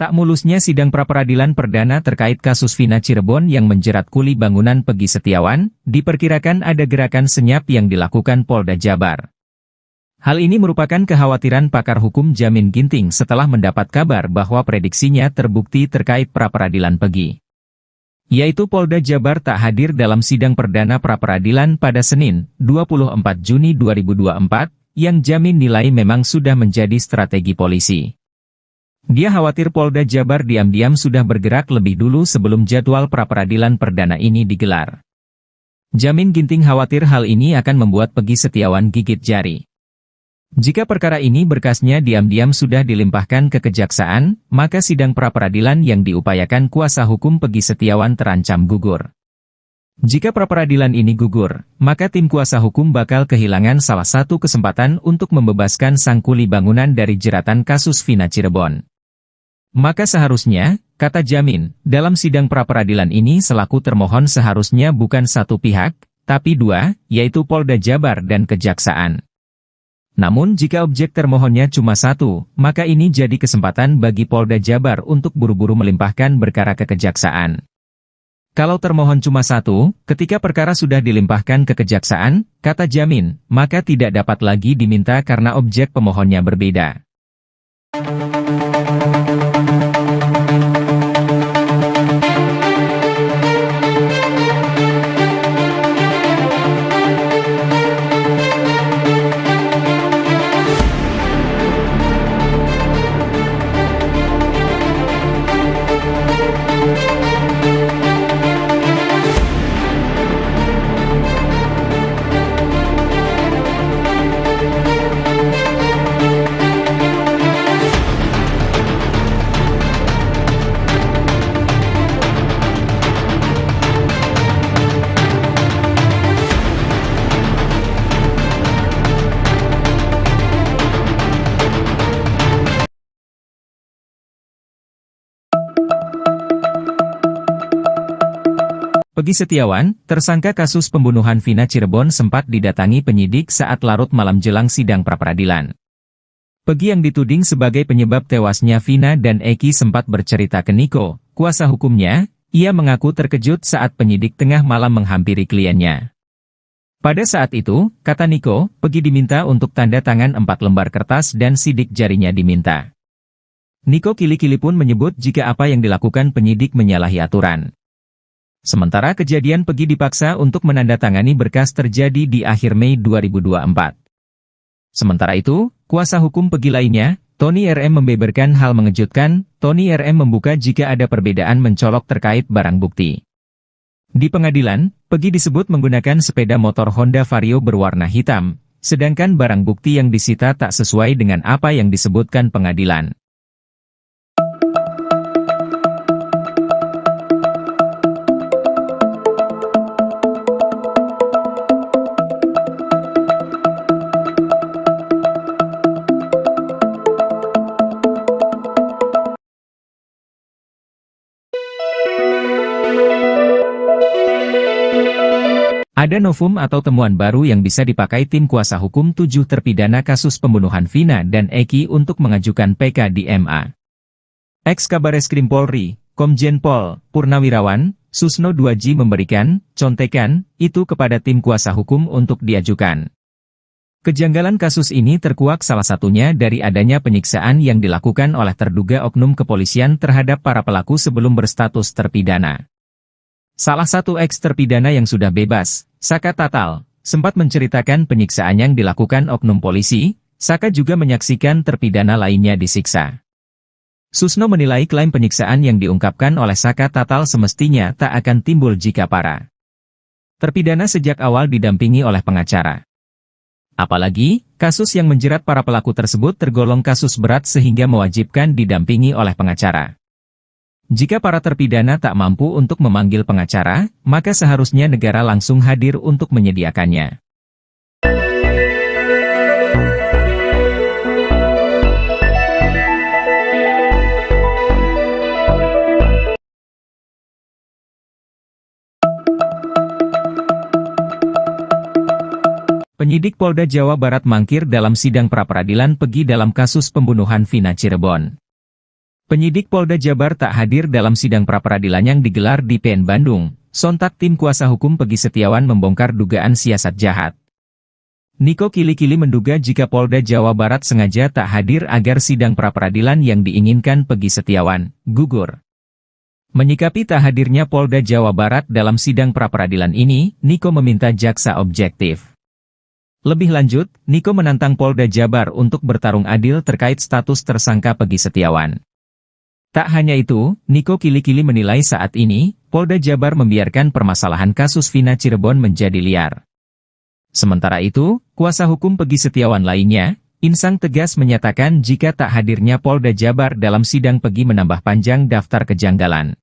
Tak mulusnya sidang pra-peradilan perdana terkait kasus Vina Cirebon yang menjerat kuli bangunan Peggy Setiawan, diperkirakan ada gerakan senyap yang dilakukan Polda Jabar. Hal ini merupakan kekhawatiran pakar hukum Jamin Ginting setelah mendapat kabar bahwa prediksinya terbukti terkait pra-peradilan Peggy. Yaitu Polda Jabar tak hadir dalam sidang perdana pra-peradilan pada Senin, 24 Juni 2024, yang Jamin nilai memang sudah menjadi strategi polisi. Dia khawatir Polda Jabar diam-diam sudah bergerak lebih dulu sebelum jadwal pra-peradilan perdana ini digelar. Jamin Ginting khawatir hal ini akan membuat Peggy Setiawan gigit jari. Jika perkara ini berkasnya diam-diam sudah dilimpahkan ke kejaksaan, maka sidang pra-peradilan yang diupayakan kuasa hukum Peggy Setiawan terancam gugur. Jika pra-peradilan ini gugur, maka tim kuasa hukum bakal kehilangan salah satu kesempatan untuk membebaskan sang kuli bangunan dari jeratan kasus Vina Cirebon. Maka seharusnya, kata Jamin, dalam sidang pra-peradilan ini selaku termohon seharusnya bukan satu pihak, tapi dua, yaitu Polda Jabar dan Kejaksaan. Namun jika objek termohonnya cuma satu, maka ini jadi kesempatan bagi Polda Jabar untuk buru-buru melimpahkan perkara ke Kejaksaan. Kalau termohon cuma satu, ketika perkara sudah dilimpahkan ke Kejaksaan, kata Jamin, maka tidak dapat lagi diminta karena objek pemohonnya berbeda. Peggy Setiawan, tersangka kasus pembunuhan Vina Cirebon sempat didatangi penyidik saat larut malam jelang sidang pra-peradilan. Peggy yang dituding sebagai penyebab tewasnya Vina dan Eki sempat bercerita ke Niko, kuasa hukumnya. Ia mengaku terkejut saat penyidik tengah malam menghampiri kliennya. Pada saat itu, kata Niko, Peggy diminta untuk tanda tangan 4 lembar kertas dan sidik jarinya diminta. Niko kili-kili pun menyebut jika apa yang dilakukan penyidik menyalahi aturan. Sementara kejadian Peggy dipaksa untuk menandatangani berkas terjadi di akhir Mei 2024. Sementara itu, kuasa hukum Peggy lainnya, Tony RM membeberkan hal mengejutkan. Tony RM membuka jika ada perbedaan mencolok terkait barang bukti. Di pengadilan, Peggy disebut menggunakan sepeda motor Honda Vario berwarna hitam, sedangkan barang bukti yang disita tak sesuai dengan apa yang disebutkan pengadilan. Ada novum atau temuan baru yang bisa dipakai tim kuasa hukum 7 terpidana kasus pembunuhan Vina dan Eki untuk mengajukan PK di MA. Ex-Kabareskrim Polri, Komjen Pol Purnawirawan, Susno Duaji memberikan contekan itu kepada tim kuasa hukum untuk diajukan. Kejanggalan kasus ini terkuak salah satunya dari adanya penyiksaan yang dilakukan oleh terduga oknum kepolisian terhadap para pelaku sebelum berstatus terpidana. Salah satu eks-terpidana yang sudah bebas, Saka Tatal, sempat menceritakan penyiksaan yang dilakukan oknum polisi. Saka juga menyaksikan terpidana lainnya disiksa. Susno menilai klaim penyiksaan yang diungkapkan oleh Saka Tatal semestinya tak akan timbul jika para terpidana sejak awal didampingi oleh pengacara. Apalagi, kasus yang menjerat para pelaku tersebut tergolong kasus berat sehingga mewajibkan didampingi oleh pengacara. Jika para terpidana tak mampu untuk memanggil pengacara, maka seharusnya negara langsung hadir untuk menyediakannya. Penyidik Polda Jawa Barat mangkir dalam sidang pra-peradilan Peggy dalam kasus pembunuhan Vina Cirebon. Penyidik Polda Jabar tak hadir dalam sidang pra-peradilan yang digelar di PN Bandung. Sontak tim kuasa hukum Peggy Setiawan membongkar dugaan siasat jahat. Niko Kili-Kili menduga jika Polda Jawa Barat sengaja tak hadir agar sidang pra-peradilan yang diinginkan Peggy Setiawan gugur. Menyikapi tak hadirnya Polda Jawa Barat dalam sidang pra-peradilan ini, Niko meminta jaksa objektif. Lebih lanjut, Niko menantang Polda Jabar untuk bertarung adil terkait status tersangka Peggy Setiawan. Tak hanya itu, Niko Kili-Kili menilai saat ini, Polda Jabar membiarkan permasalahan kasus Vina Cirebon menjadi liar. Sementara itu, kuasa hukum Peggy Setiawan lainnya, Insang tegas menyatakan jika tak hadirnya Polda Jabar dalam sidang Peggy menambah panjang daftar kejanggalan.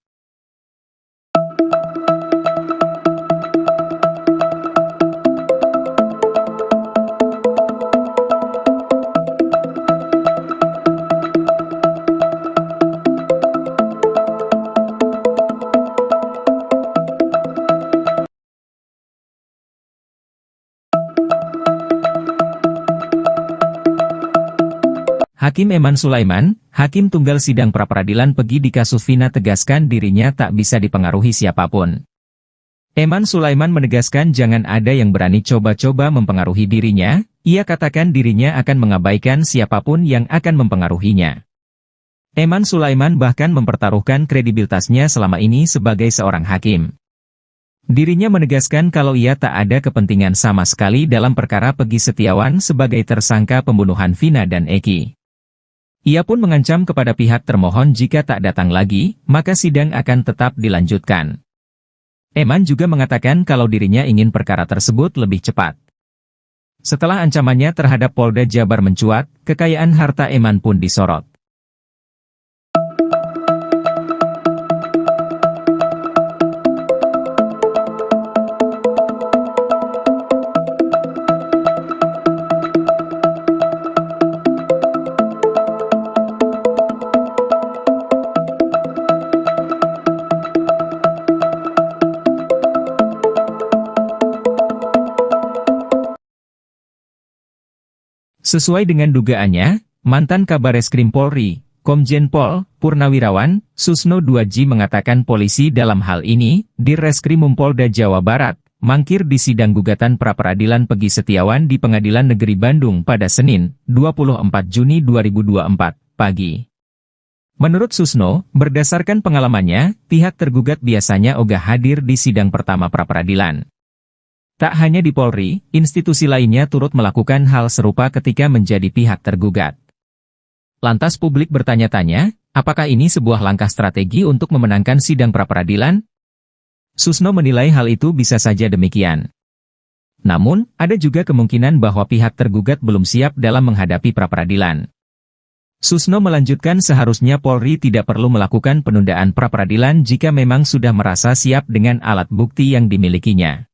Hakim Eman Sulaiman, Hakim Tunggal Sidang Pra-Peradilan Peggy di kasus Vina tegaskan dirinya tak bisa dipengaruhi siapapun. Eman Sulaiman menegaskan jangan ada yang berani coba-coba mempengaruhi dirinya, ia katakan dirinya akan mengabaikan siapapun yang akan mempengaruhinya. Eman Sulaiman bahkan mempertaruhkan kredibilitasnya selama ini sebagai seorang hakim. Dirinya menegaskan kalau ia tak ada kepentingan sama sekali dalam perkara Peggy Setiawan sebagai tersangka pembunuhan Vina dan Eki. Ia pun mengancam kepada pihak termohon jika tak datang lagi, maka sidang akan tetap dilanjutkan. Eman juga mengatakan kalau dirinya ingin perkara tersebut lebih cepat. Setelah ancamannya terhadap Polda Jabar mencuat, kekayaan harta Eman pun disorot. Sesuai dengan dugaannya, mantan Kabareskrim Polri, Komjen Pol Purnawirawan Susno Duaji mengatakan polisi dalam hal ini, Dirreskrimum Polda Jawa Barat, mangkir di sidang gugatan pra-peradilan Peggy Setiawan di Pengadilan Negeri Bandung pada Senin, 24 Juni 2024, pagi. Menurut Susno, berdasarkan pengalamannya, pihak tergugat biasanya ogah hadir di sidang pertama pra-peradilan. Tak hanya di Polri, institusi lainnya turut melakukan hal serupa ketika menjadi pihak tergugat. Lantas publik bertanya-tanya, apakah ini sebuah langkah strategi untuk memenangkan sidang pra-peradilan? Susno menilai hal itu bisa saja demikian. Namun, ada juga kemungkinan bahwa pihak tergugat belum siap dalam menghadapi pra-peradilan. Susno melanjutkan seharusnya Polri tidak perlu melakukan penundaan pra-peradilan jika memang sudah merasa siap dengan alat bukti yang dimilikinya.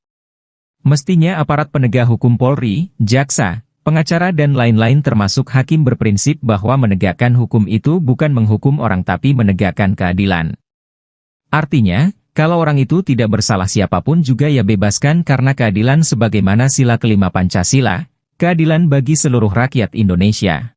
Mestinya aparat penegak hukum Polri, jaksa, pengacara dan lain-lain termasuk hakim berprinsip bahwa menegakkan hukum itu bukan menghukum orang tapi menegakkan keadilan. Artinya, kalau orang itu tidak bersalah siapapun juga ya bebaskan karena keadilan sebagaimana sila kelima Pancasila, keadilan bagi seluruh rakyat Indonesia.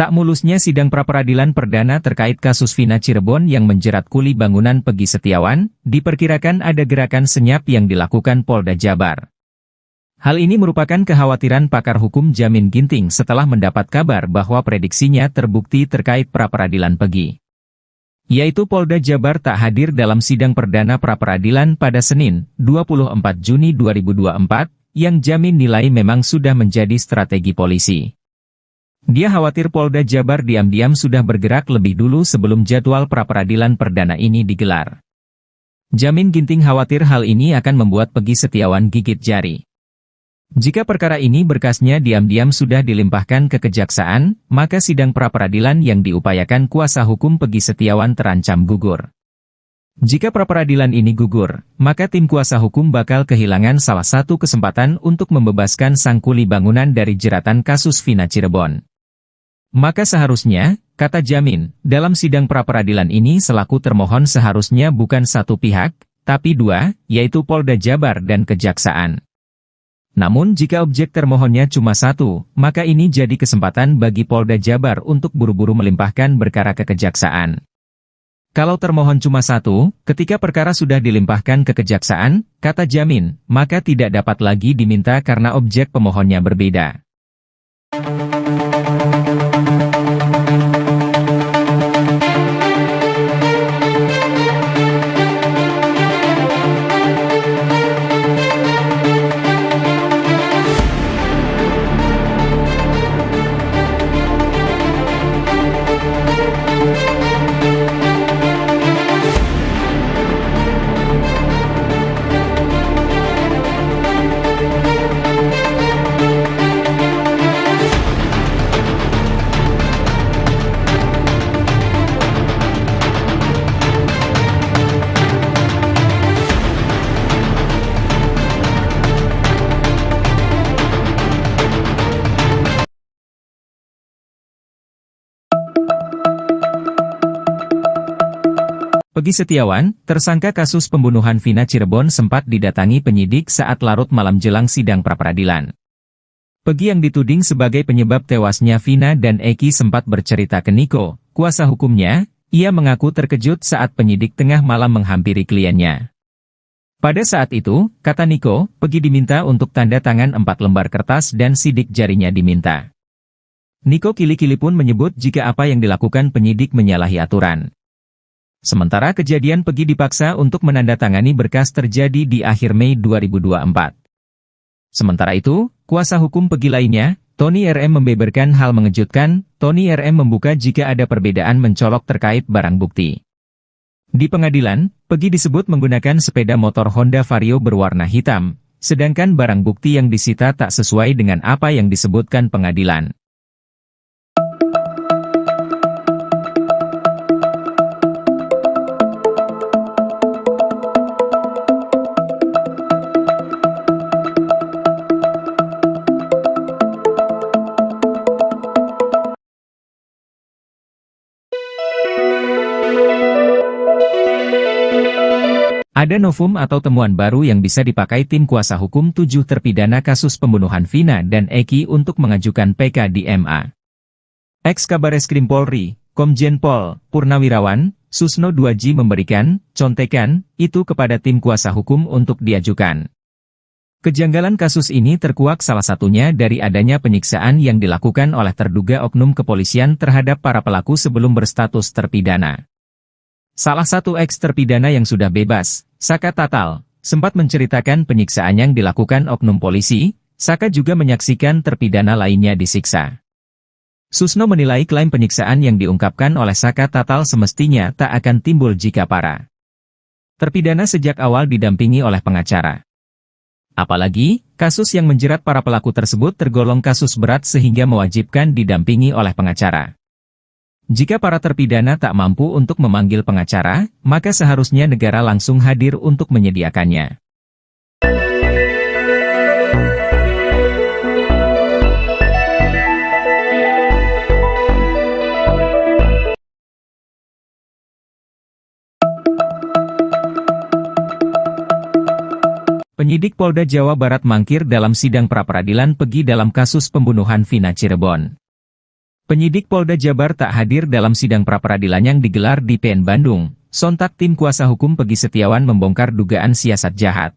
Tak mulusnya sidang pra-peradilan perdana terkait kasus Vina Cirebon yang menjerat kuli bangunan Peggy Setiawan, diperkirakan ada gerakan senyap yang dilakukan Polda Jabar. Hal ini merupakan kekhawatiran pakar hukum Jamin Ginting setelah mendapat kabar bahwa prediksinya terbukti terkait pra-peradilan Peggy. yaitu Polda Jabar tak hadir dalam sidang perdana pra-peradilan pada Senin, 24 Juni 2024, yang Jamin nilai memang sudah menjadi strategi polisi. Dia khawatir Polda Jabar diam-diam sudah bergerak lebih dulu sebelum jadwal pra-peradilan perdana ini digelar. Jamin Ginting khawatir hal ini akan membuat Peggy Setiawan gigit jari. Jika perkara ini berkasnya diam-diam sudah dilimpahkan ke kejaksaan, maka sidang pra-peradilan yang diupayakan kuasa hukum Peggy Setiawan terancam gugur. Jika pra-peradilan ini gugur, maka tim kuasa hukum bakal kehilangan salah satu kesempatan untuk membebaskan sang kuli bangunan dari jeratan kasus Vina Cirebon. Maka seharusnya, kata Jamin, dalam sidang pra-peradilan ini selaku termohon seharusnya bukan satu pihak, tapi dua, yaitu Polda Jabar dan Kejaksaan. Namun jika objek termohonnya cuma satu, maka ini jadi kesempatan bagi Polda Jabar untuk buru-buru melimpahkan perkara ke Kejaksaan. Kalau termohon cuma satu, ketika perkara sudah dilimpahkan ke Kejaksaan, kata Jamin, maka tidak dapat lagi diminta karena objek pemohonnya berbeda. Peggy Setiawan, tersangka kasus pembunuhan Vina Cirebon sempat didatangi penyidik saat larut malam jelang sidang pra-peradilan. Peggy yang dituding sebagai penyebab tewasnya Vina dan Eki sempat bercerita ke Niko, kuasa hukumnya. Ia mengaku terkejut saat penyidik tengah malam menghampiri kliennya. Pada saat itu, kata Niko, Peggy diminta untuk tanda tangan 4 lembar kertas dan sidik jarinya diminta. Niko kili-kili pun menyebut jika apa yang dilakukan penyidik menyalahi aturan. Sementara kejadian Peggy dipaksa untuk menandatangani berkas terjadi di akhir Mei 2024. Sementara itu, kuasa hukum Peggy lainnya, Tony RM membeberkan hal mengejutkan. Tony RM membuka jika ada perbedaan mencolok terkait barang bukti. Di pengadilan, Peggy disebut menggunakan sepeda motor Honda Vario berwarna hitam, sedangkan barang bukti yang disita tak sesuai dengan apa yang disebutkan pengadilan. Ada novum atau temuan baru yang bisa dipakai tim kuasa hukum 7 terpidana kasus pembunuhan Vina dan Eki untuk mengajukan PK di MA. Ex-Kabareskrim Polri, Komjen Pol Purnawirawan, Susno Duaji memberikan contekan itu kepada tim kuasa hukum untuk diajukan. Kejanggalan kasus ini terkuak salah satunya dari adanya penyiksaan yang dilakukan oleh terduga oknum kepolisian terhadap para pelaku sebelum berstatus terpidana. Salah satu eks-terpidana yang sudah bebas, Saka Tatal, sempat menceritakan penyiksaan yang dilakukan oknum polisi. Saka juga menyaksikan terpidana lainnya disiksa. Susno menilai klaim penyiksaan yang diungkapkan oleh Saka Tatal semestinya tak akan timbul jika para terpidana sejak awal didampingi oleh pengacara. Apalagi, kasus yang menjerat para pelaku tersebut tergolong kasus berat sehingga mewajibkan didampingi oleh pengacara. Jika para terpidana tak mampu untuk memanggil pengacara, maka seharusnya negara langsung hadir untuk menyediakannya. Penyidik Polda Jawa Barat mangkir dalam sidang pra-peradilan Peggy dalam kasus pembunuhan Vina Cirebon. Penyidik Polda Jabar tak hadir dalam sidang pra-peradilan yang digelar di PN Bandung. Sontak tim kuasa hukum Peggy Setiawan membongkar dugaan siasat jahat.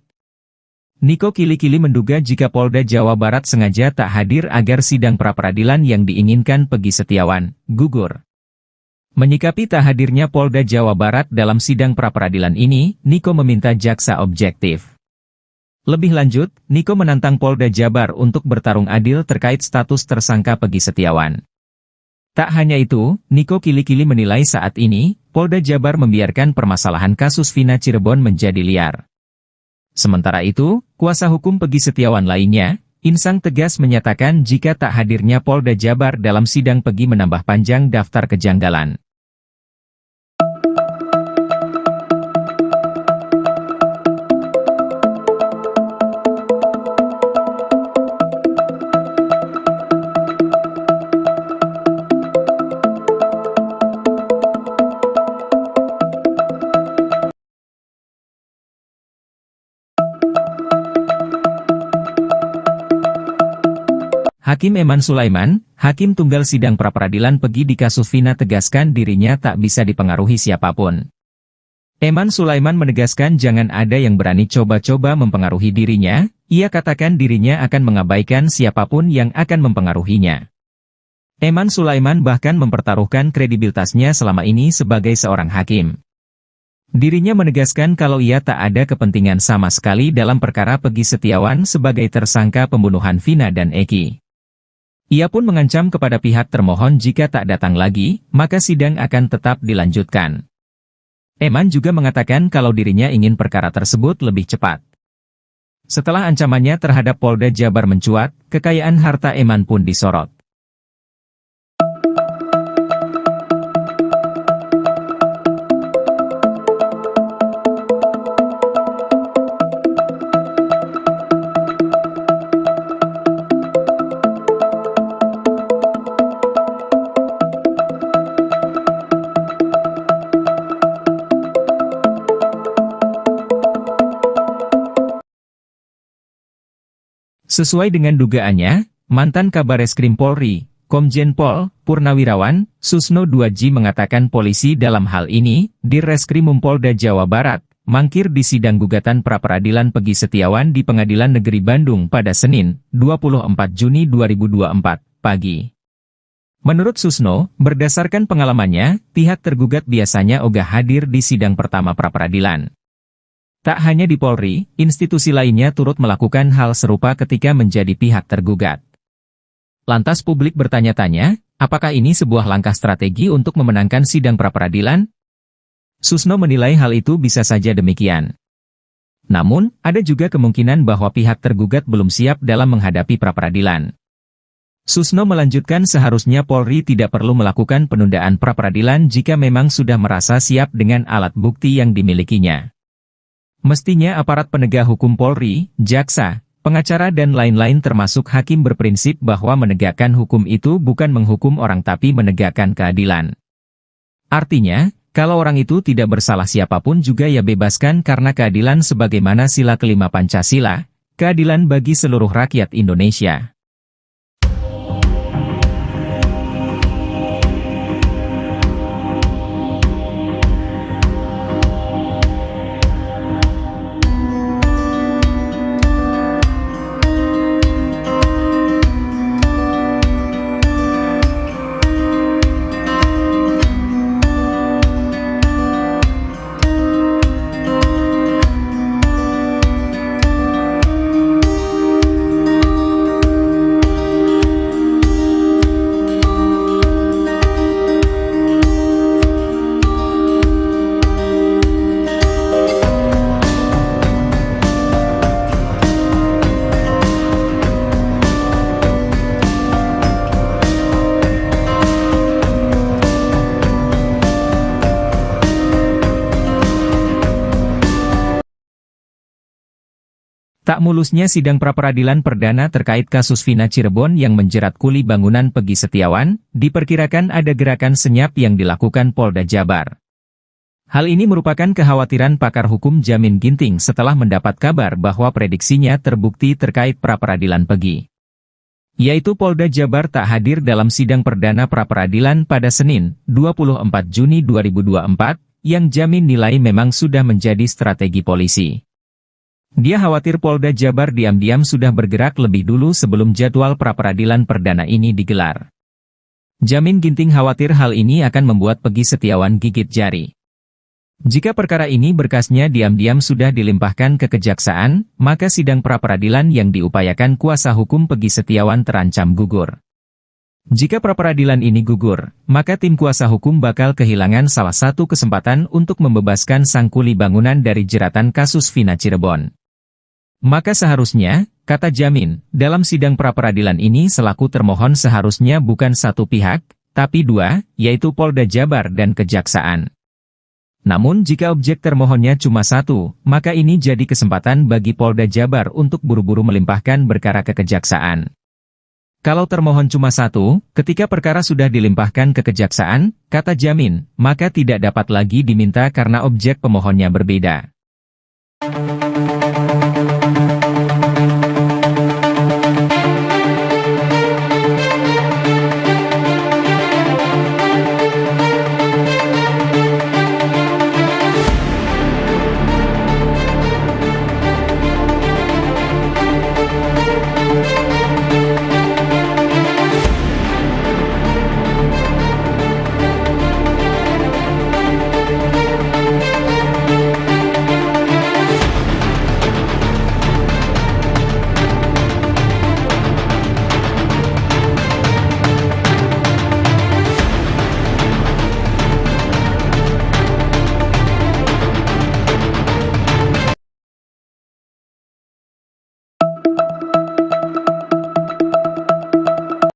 Niko kili-kili menduga jika Polda Jawa Barat sengaja tak hadir agar sidang pra-peradilan yang diinginkan Peggy Setiawan gugur. Menyikapi tak hadirnya Polda Jawa Barat dalam sidang pra-peradilan ini, Niko meminta jaksa objektif. Lebih lanjut, Niko menantang Polda Jabar untuk bertarung adil terkait status tersangka Peggy Setiawan. Tak hanya itu, Niko kili-kili menilai saat ini, Polda Jabar membiarkan permasalahan kasus Vina Cirebon menjadi liar. Sementara itu, kuasa hukum Peggy Setiawan lainnya, Insang tegas menyatakan jika tak hadirnya Polda Jabar dalam sidang Peggy menambah panjang daftar kejanggalan. Hakim Eman Sulaiman, Hakim Tunggal Sidang Pra-Peradilan Peggy di kasus Vina tegaskan dirinya tak bisa dipengaruhi siapapun. Eman Sulaiman menegaskan jangan ada yang berani coba-coba mempengaruhi dirinya, ia katakan dirinya akan mengabaikan siapapun yang akan mempengaruhinya. Eman Sulaiman bahkan mempertaruhkan kredibilitasnya selama ini sebagai seorang hakim. Dirinya menegaskan kalau ia tak ada kepentingan sama sekali dalam perkara Peggy Setiawan sebagai tersangka pembunuhan Vina dan Eki. Ia pun mengancam kepada pihak termohon jika tak datang lagi, maka sidang akan tetap dilanjutkan. Eman juga mengatakan kalau dirinya ingin perkara tersebut lebih cepat. Setelah ancamannya terhadap Polda Jabar mencuat, kekayaan harta Eman pun disorot. Sesuai dengan dugaannya, mantan Kabareskrim Polri, Komjen Pol Purnawirawan Susno 2G mengatakan polisi dalam hal ini, Dirreskrimum Polda Jawa Barat, mangkir di sidang gugatan pra-peradilan Peggy Setiawan di Pengadilan Negeri Bandung pada Senin, 24 Juni 2024, pagi. Menurut Susno, berdasarkan pengalamannya, pihak tergugat biasanya ogah hadir di sidang pertama pra-peradilan. Tak hanya di Polri, institusi lainnya turut melakukan hal serupa ketika menjadi pihak tergugat. Lantas publik bertanya-tanya, apakah ini sebuah langkah strategi untuk memenangkan sidang pra-peradilan? Susno menilai hal itu bisa saja demikian. Namun, ada juga kemungkinan bahwa pihak tergugat belum siap dalam menghadapi pra-peradilan. Susno melanjutkan seharusnya Polri tidak perlu melakukan penundaan pra-peradilan jika memang sudah merasa siap dengan alat bukti yang dimilikinya. Mestinya aparat penegak hukum Polri, jaksa, pengacara dan lain-lain termasuk hakim berprinsip bahwa menegakkan hukum itu bukan menghukum orang tapi menegakkan keadilan. Artinya, kalau orang itu tidak bersalah siapapun juga ya bebaskan karena keadilan sebagaimana sila kelima Pancasila, keadilan bagi seluruh rakyat Indonesia. Tak mulusnya sidang pra-peradilan perdana terkait kasus Vina Cirebon yang menjerat kuli bangunan Peggy Setiawan, diperkirakan ada gerakan senyap yang dilakukan Polda Jabar. Hal ini merupakan kekhawatiran pakar hukum Jamin Ginting setelah mendapat kabar bahwa prediksinya terbukti terkait pra-peradilan Peggy. Yaitu Polda Jabar tak hadir dalam sidang perdana pra-peradilan pada Senin, 24 Juni 2024, yang Jamin nilai memang sudah menjadi strategi polisi. Dia khawatir Polda Jabar diam-diam sudah bergerak lebih dulu sebelum jadwal pra-peradilan perdana ini digelar. Jamin Ginting khawatir hal ini akan membuat Peggy Setiawan gigit jari. Jika perkara ini berkasnya diam-diam sudah dilimpahkan ke kejaksaan, maka sidang pra-peradilan yang diupayakan kuasa hukum Peggy Setiawan terancam gugur. Jika pra-peradilan ini gugur, maka tim kuasa hukum bakal kehilangan salah satu kesempatan untuk membebaskan sang kuli bangunan dari jeratan kasus Vina Cirebon. Maka seharusnya, kata Jamin, dalam sidang pra-peradilan ini selaku termohon seharusnya bukan satu pihak, tapi dua, yaitu Polda Jabar dan Kejaksaan. Namun jika objek termohonnya cuma satu, maka ini jadi kesempatan bagi Polda Jabar untuk buru-buru melimpahkan perkara ke Kejaksaan. Kalau termohon cuma satu, ketika perkara sudah dilimpahkan ke Kejaksaan, kata Jamin, maka tidak dapat lagi diminta karena objek pemohonnya berbeda.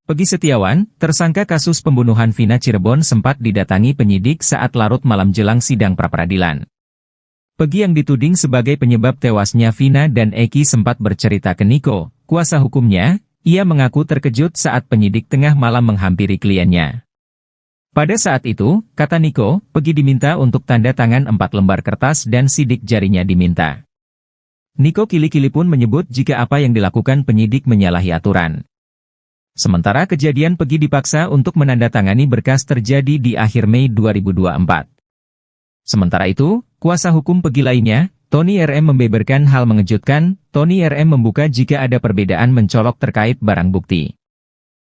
Peggy Setiawan, tersangka kasus pembunuhan Vina Cirebon sempat didatangi penyidik saat larut malam jelang sidang pra-peradilan. Peggy yang dituding sebagai penyebab tewasnya Vina dan Eki sempat bercerita ke Niko, kuasa hukumnya. Ia mengaku terkejut saat penyidik tengah malam menghampiri kliennya. Pada saat itu, kata Niko, Peggy diminta untuk tanda tangan 4 lembar kertas dan sidik jarinya diminta. Niko kili-kili pun menyebut jika apa yang dilakukan penyidik menyalahi aturan. Sementara kejadian Peggy dipaksa untuk menandatangani berkas terjadi di akhir Mei 2024. Sementara itu, kuasa hukum Peggy lainnya, Tony RM membeberkan hal mengejutkan. Tony RM membuka jika ada perbedaan mencolok terkait barang bukti.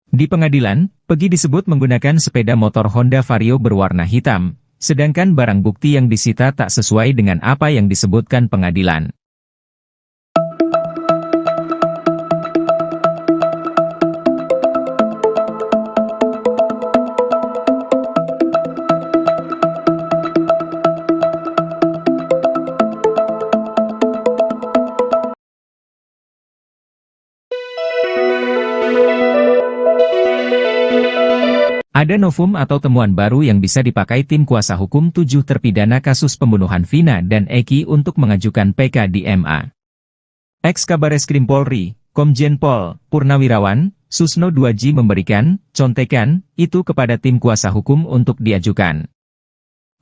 Di pengadilan, Peggy disebut menggunakan sepeda motor Honda Vario berwarna hitam, sedangkan barang bukti yang disita tak sesuai dengan apa yang disebutkan pengadilan. Ada novum atau temuan baru yang bisa dipakai tim kuasa hukum 7 terpidana kasus pembunuhan Vina dan Eki untuk mengajukan PK di MA. Ex-Kabareskrim Polri, Komjen Pol Purnawirawan, Susno Duaji memberikan contekan itu kepada tim kuasa hukum untuk diajukan.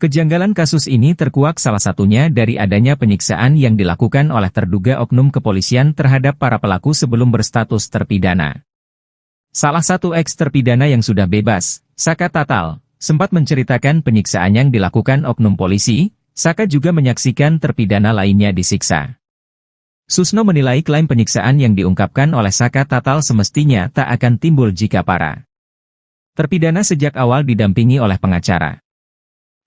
Kejanggalan kasus ini terkuak salah satunya dari adanya penyiksaan yang dilakukan oleh terduga oknum kepolisian terhadap para pelaku sebelum berstatus terpidana. Salah satu eks-terpidana yang sudah bebas, Saka Tatal, sempat menceritakan penyiksaan yang dilakukan oknum polisi. Saka juga menyaksikan terpidana lainnya disiksa. Susno menilai klaim penyiksaan yang diungkapkan oleh Saka Tatal semestinya tak akan timbul jika para terpidana sejak awal didampingi oleh pengacara.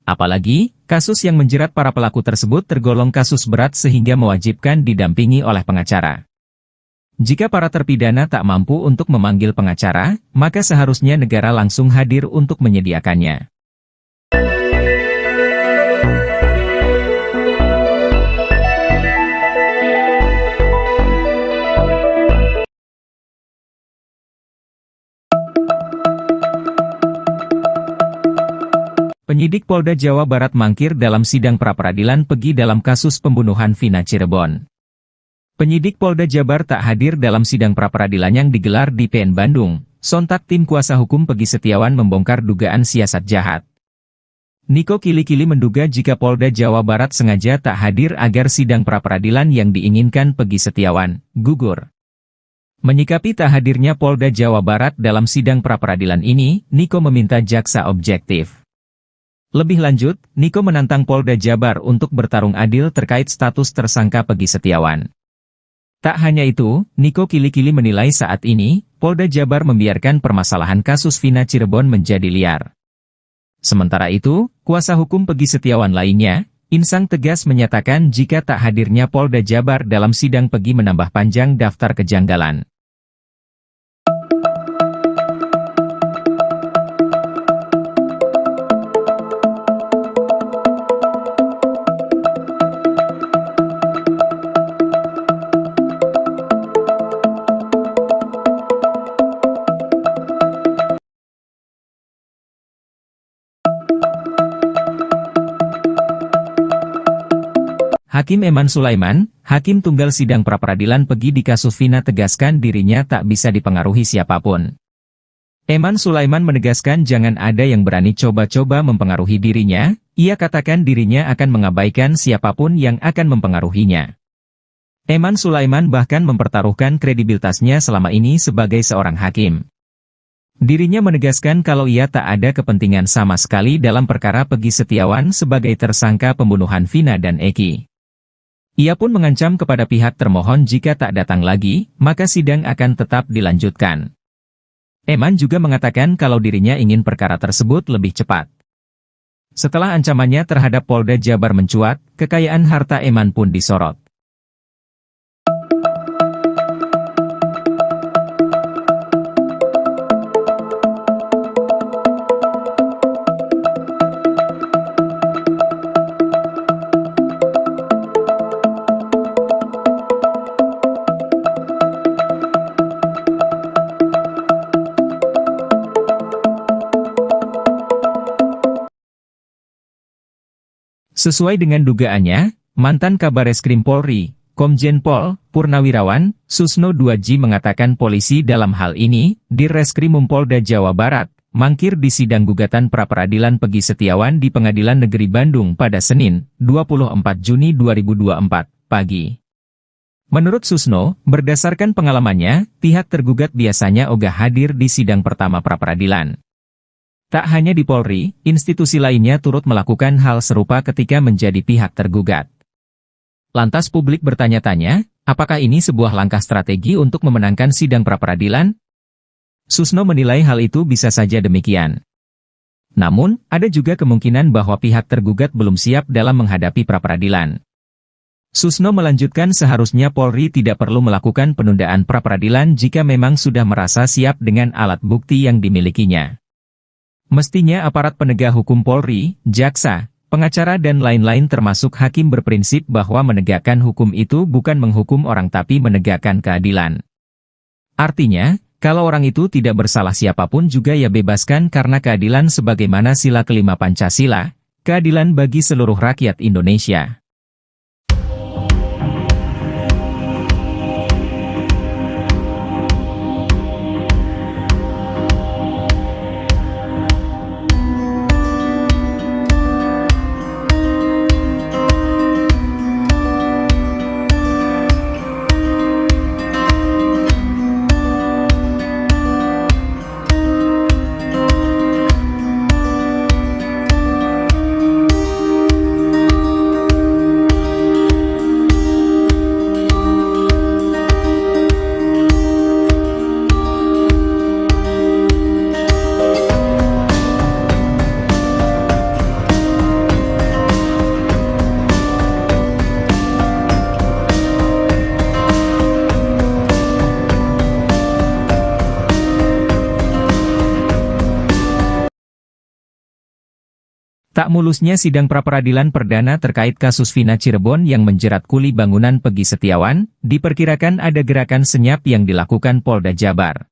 Apalagi, kasus yang menjerat para pelaku tersebut tergolong kasus berat sehingga mewajibkan didampingi oleh pengacara. Jika para terpidana tak mampu untuk memanggil pengacara, maka seharusnya negara langsung hadir untuk menyediakannya. Penyidik Polda Jawa Barat mangkir dalam sidang pra-peradilan Peggy dalam kasus pembunuhan Vina Cirebon. Penyidik Polda Jabar tak hadir dalam sidang pra-peradilan yang digelar di PN Bandung. Sontak tim kuasa hukum Peggy Setiawan membongkar dugaan siasat jahat. Niko kili-kili menduga jika Polda Jawa Barat sengaja tak hadir agar sidang pra-peradilan yang diinginkan Peggy Setiawan gugur. Menyikapi tak hadirnya Polda Jawa Barat dalam sidang pra-peradilan ini, Niko meminta jaksa objektif. Lebih lanjut, Niko menantang Polda Jabar untuk bertarung adil terkait status tersangka Peggy Setiawan. Tak hanya itu, Niko kili-kili menilai saat ini, Polda Jabar membiarkan permasalahan kasus Vina Cirebon menjadi liar. Sementara itu, kuasa hukum Peggy Setiawan lainnya, Insang tegas menyatakan jika tak hadirnya Polda Jabar dalam sidang Peggy menambah panjang daftar kejanggalan. Hakim Eman Sulaiman, Hakim Tunggal Sidang Pra-Peradilan Peggy di kasus Vina tegaskan dirinya tak bisa dipengaruhi siapapun. Eman Sulaiman menegaskan jangan ada yang berani coba-coba mempengaruhi dirinya, ia katakan dirinya akan mengabaikan siapapun yang akan mempengaruhinya. Eman Sulaiman bahkan mempertaruhkan kredibilitasnya selama ini sebagai seorang hakim. Dirinya menegaskan kalau ia tak ada kepentingan sama sekali dalam perkara Peggy Setiawan sebagai tersangka pembunuhan Vina dan Eki. Ia pun mengancam kepada pihak termohon jika tak datang lagi, maka sidang akan tetap dilanjutkan. Eman juga mengatakan kalau dirinya ingin perkara tersebut lebih cepat. Setelah ancamannya terhadap Polda Jabar mencuat, kekayaan harta Eman pun disorot. Sesuai dengan dugaannya, mantan Kabareskrim Polri, Komjen Pol Purnawirawan Susno 2J mengatakan polisi dalam hal ini, Dirreskrimum Polda Jawa Barat, mangkir di sidang gugatan pra-peradilan Peggy Setiawan di Pengadilan Negeri Bandung pada Senin, 24 Juni 2024, pagi. Menurut Susno, berdasarkan pengalamannya, pihak tergugat biasanya ogah hadir di sidang pertama pra-peradilan. Tak hanya di Polri, institusi lainnya turut melakukan hal serupa ketika menjadi pihak tergugat. Lantas publik bertanya-tanya, apakah ini sebuah langkah strategi untuk memenangkan sidang pra-peradilan? Susno menilai hal itu bisa saja demikian. Namun, ada juga kemungkinan bahwa pihak tergugat belum siap dalam menghadapi pra-peradilan. Susno melanjutkan seharusnya Polri tidak perlu melakukan penundaan pra-peradilan jika memang sudah merasa siap dengan alat bukti yang dimilikinya. Mestinya aparat penegak hukum Polri, jaksa, pengacara dan lain-lain termasuk hakim berprinsip bahwa menegakkan hukum itu bukan menghukum orang tapi menegakkan keadilan. Artinya, kalau orang itu tidak bersalah siapapun juga ya bebaskan karena keadilan sebagaimana sila kelima Pancasila, keadilan bagi seluruh rakyat Indonesia. Tak mulusnya sidang pra-peradilan perdana terkait kasus Vina Cirebon yang menjerat kuli bangunan Peggy Setiawan, diperkirakan ada gerakan senyap yang dilakukan Polda Jabar.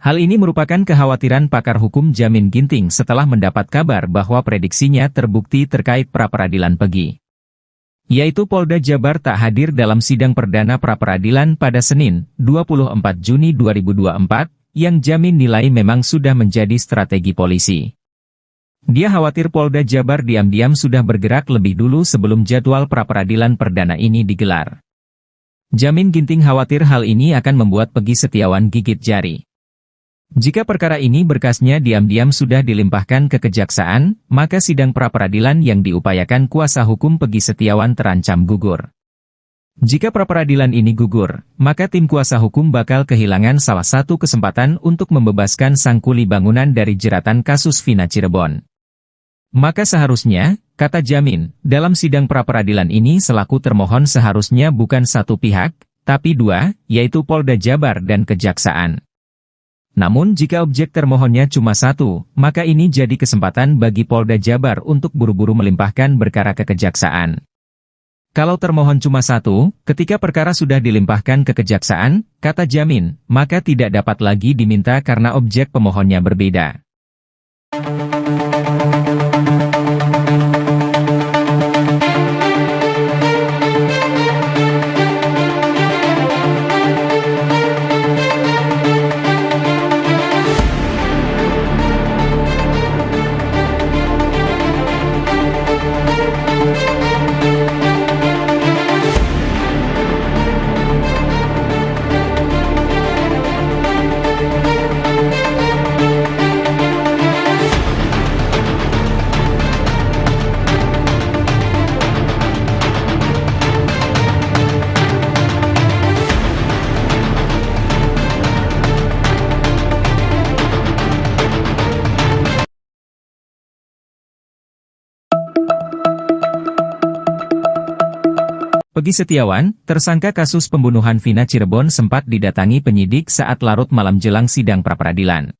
Hal ini merupakan kekhawatiran pakar hukum Jamin Ginting setelah mendapat kabar bahwa prediksinya terbukti terkait pra-peradilan Peggy. Yaitu Polda Jabar tak hadir dalam sidang perdana pra-peradilan pada Senin, 24 Juni 2024, yang Jamin nilai memang sudah menjadi strategi polisi. Dia khawatir Polda Jabar diam-diam sudah bergerak lebih dulu sebelum jadwal pra-peradilan perdana ini digelar. Jamin Ginting khawatir hal ini akan membuat Peggy Setiawan gigit jari. Jika perkara ini berkasnya diam-diam sudah dilimpahkan ke kejaksaan, maka sidang pra-peradilan yang diupayakan kuasa hukum Peggy Setiawan terancam gugur. Jika pra-peradilan ini gugur, maka tim kuasa hukum bakal kehilangan salah satu kesempatan untuk membebaskan sang kuli bangunan dari jeratan kasus Vina Cirebon. Maka seharusnya, kata Jamin, dalam sidang pra-peradilan ini selaku termohon seharusnya bukan satu pihak, tapi dua, yaitu Polda Jabar dan Kejaksaan. Namun jika objek termohonnya cuma satu, maka ini jadi kesempatan bagi Polda Jabar untuk buru-buru melimpahkan perkara ke Kejaksaan. Kalau termohon cuma satu, ketika perkara sudah dilimpahkan ke Kejaksaan, kata Jamin, maka tidak dapat lagi diminta karena objek pemohonnya berbeda. Peggy Setiawan, tersangka kasus pembunuhan Vina Cirebon sempat didatangi penyidik saat larut malam jelang sidang pra-peradilan.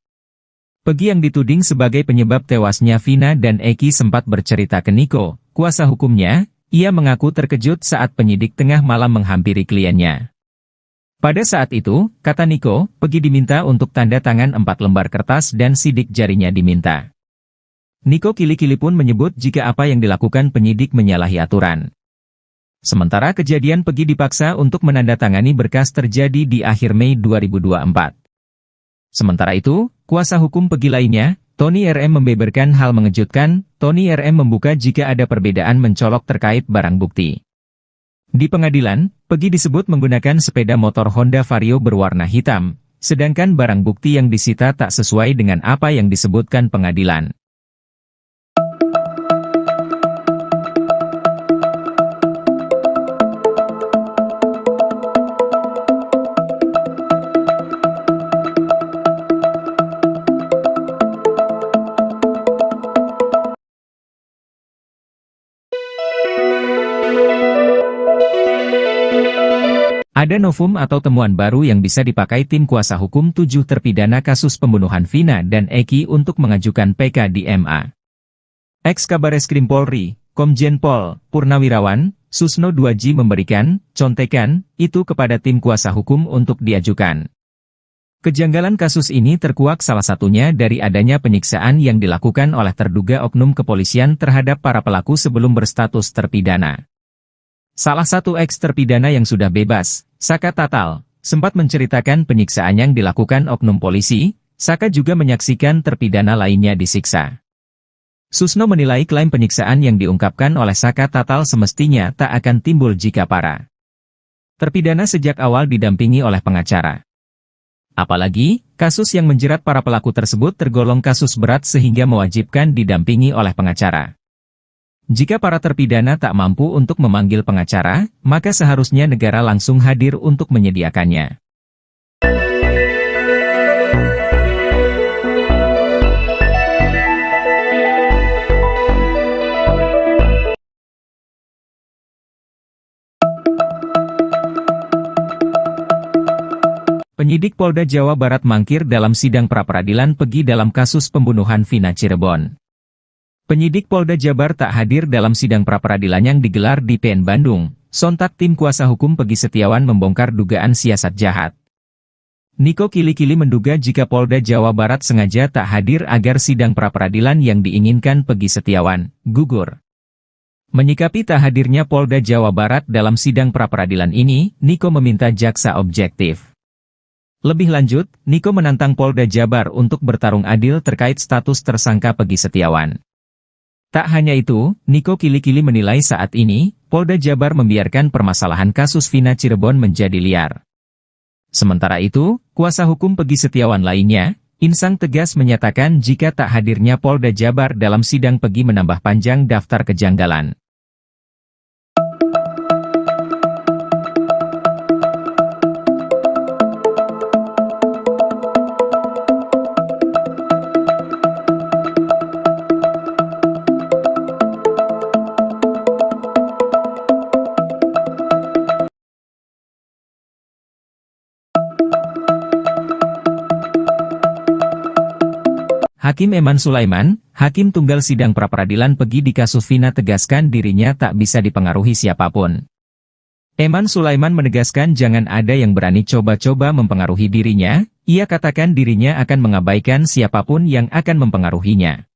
Peggy yang dituding sebagai penyebab tewasnya Vina dan Eki sempat bercerita ke Niko, kuasa hukumnya. Ia mengaku terkejut saat penyidik tengah malam menghampiri kliennya. Pada saat itu, kata Niko, Peggy diminta untuk tanda tangan 4 lembar kertas dan sidik jarinya diminta. Niko kili-kili pun menyebut jika apa yang dilakukan penyidik menyalahi aturan. Sementara kejadian Peggy dipaksa untuk menandatangani berkas terjadi di akhir Mei 2024. Sementara itu, kuasa hukum Peggy lainnya, Tony RM membeberkan hal mengejutkan. Tony RM membuka jika ada perbedaan mencolok terkait barang bukti. Di pengadilan, Peggy disebut menggunakan sepeda motor Honda Vario berwarna hitam, sedangkan barang bukti yang disita tak sesuai dengan apa yang disebutkan pengadilan. Ada novum atau temuan baru yang bisa dipakai tim kuasa hukum 7 terpidana kasus pembunuhan Vina dan Eki untuk mengajukan PK di MA. Ex-Kabareskrim Polri, Komjen Pol Purnawirawan, Susno Duaji memberikan contekan itu kepada tim kuasa hukum untuk diajukan. Kejanggalan kasus ini terkuak salah satunya dari adanya penyiksaan yang dilakukan oleh terduga oknum kepolisian terhadap para pelaku sebelum berstatus terpidana. Salah satu eks-terpidana yang sudah bebas, Saka Tatal, sempat menceritakan penyiksaan yang dilakukan oknum polisi. Saka juga menyaksikan terpidana lainnya disiksa. Susno menilai klaim penyiksaan yang diungkapkan oleh Saka Tatal semestinya tak akan timbul jika para terpidana sejak awal didampingi oleh pengacara. Apalagi, kasus yang menjerat para pelaku tersebut tergolong kasus berat sehingga mewajibkan didampingi oleh pengacara. Jika para terpidana tak mampu untuk memanggil pengacara, maka seharusnya negara langsung hadir untuk menyediakannya. Penyidik Polda Jawa Barat mangkir dalam sidang pra-peradilan Peggy dalam kasus pembunuhan Vina Cirebon. Penyidik Polda Jabar tak hadir dalam sidang pra-peradilan yang digelar di PN Bandung. Sontak tim kuasa hukum Peggy Setiawan membongkar dugaan siasat jahat. Niko kili-kili menduga jika Polda Jawa Barat sengaja tak hadir agar sidang pra-peradilan yang diinginkan Peggy Setiawan gugur. Menyikapi tak hadirnya Polda Jawa Barat dalam sidang pra-peradilan ini, Niko meminta jaksa objektif. Lebih lanjut, Niko menantang Polda Jabar untuk bertarung adil terkait status tersangka Peggy Setiawan. Tak hanya itu, Niko kili-kili menilai saat ini, Polda Jabar membiarkan permasalahan kasus Vina Cirebon menjadi liar. Sementara itu, kuasa hukum Peggy Setiawan lainnya, Insang tegas menyatakan jika tak hadirnya Polda Jabar dalam sidang Peggy menambah panjang daftar kejanggalan. Hakim Eman Sulaiman, Hakim Tunggal Sidang Pra-Peradilan Pegi di kasus Vina tegaskan dirinya tak bisa dipengaruhi siapapun. Eman Sulaiman menegaskan jangan ada yang berani coba-coba mempengaruhi dirinya, ia katakan dirinya akan mengabaikan siapapun yang akan mempengaruhinya.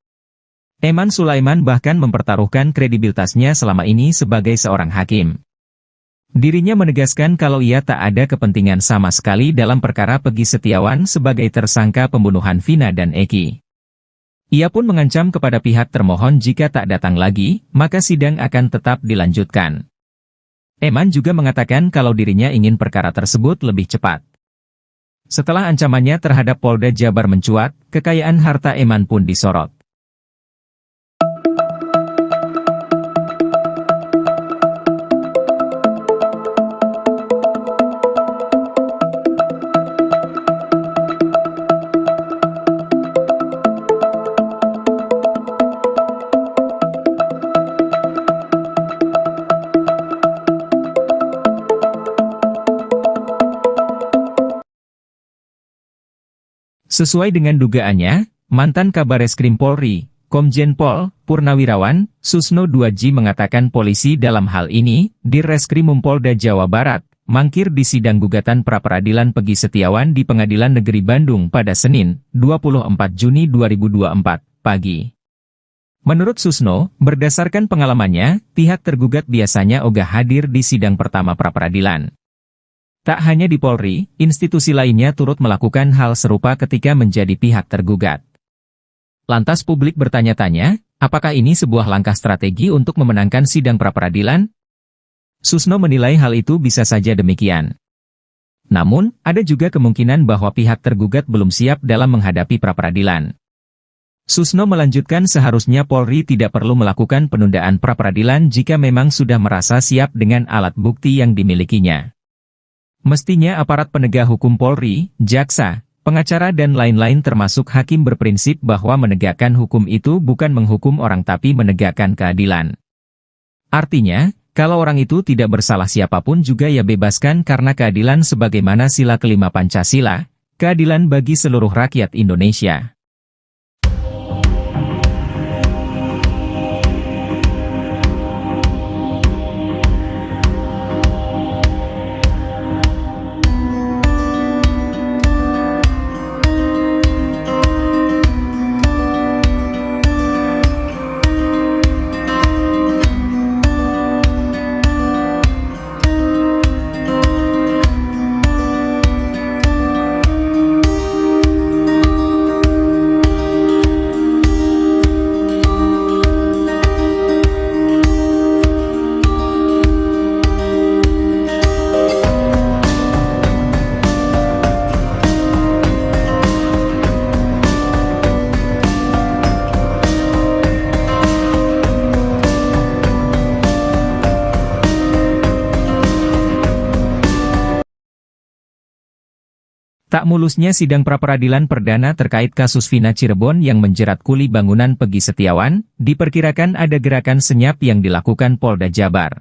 Eman Sulaiman bahkan mempertaruhkan kredibilitasnya selama ini sebagai seorang hakim. Dirinya menegaskan kalau ia tak ada kepentingan sama sekali dalam perkara Pegi Setiawan sebagai tersangka pembunuhan Vina dan Eki. Ia pun mengancam kepada pihak termohon jika tak datang lagi, maka sidang akan tetap dilanjutkan. Eman juga mengatakan kalau dirinya ingin perkara tersebut lebih cepat. Setelah ancamannya terhadap Polda Jabar mencuat, kekayaan harta Eman pun disorot. Sesuai dengan dugaannya, mantan Kabareskrim Polri, Komjen Pol Purnawirawan Susno 2J mengatakan polisi dalam hal ini, Dirreskrimum Polda Jawa Barat, mangkir di sidang gugatan pra-peradilan Pegi Setiawan di Pengadilan Negeri Bandung pada Senin, 24 Juni 2024, pagi. Menurut Susno, berdasarkan pengalamannya, pihak tergugat biasanya ogah hadir di sidang pertama pra-peradilan. Tak hanya di Polri, institusi lainnya turut melakukan hal serupa ketika menjadi pihak tergugat. Lantas publik bertanya-tanya, apakah ini sebuah langkah strategi untuk memenangkan sidang pra-peradilan? Susno menilai hal itu bisa saja demikian. Namun, ada juga kemungkinan bahwa pihak tergugat belum siap dalam menghadapi pra-peradilan. Susno melanjutkan seharusnya Polri tidak perlu melakukan penundaan pra-peradilan jika memang sudah merasa siap dengan alat bukti yang dimilikinya. Mestinya aparat penegak hukum Polri, jaksa, pengacara dan lain-lain termasuk hakim berprinsip bahwa menegakkan hukum itu bukan menghukum orang tapi menegakkan keadilan. Artinya, kalau orang itu tidak bersalah siapapun juga ya bebaskan karena keadilan sebagaimana sila kelima Pancasila, keadilan bagi seluruh rakyat Indonesia. Tak mulusnya sidang pra-peradilan perdana terkait kasus Vina Cirebon yang menjerat kuli bangunan Pegi Setiawan, diperkirakan ada gerakan senyap yang dilakukan Polda Jabar.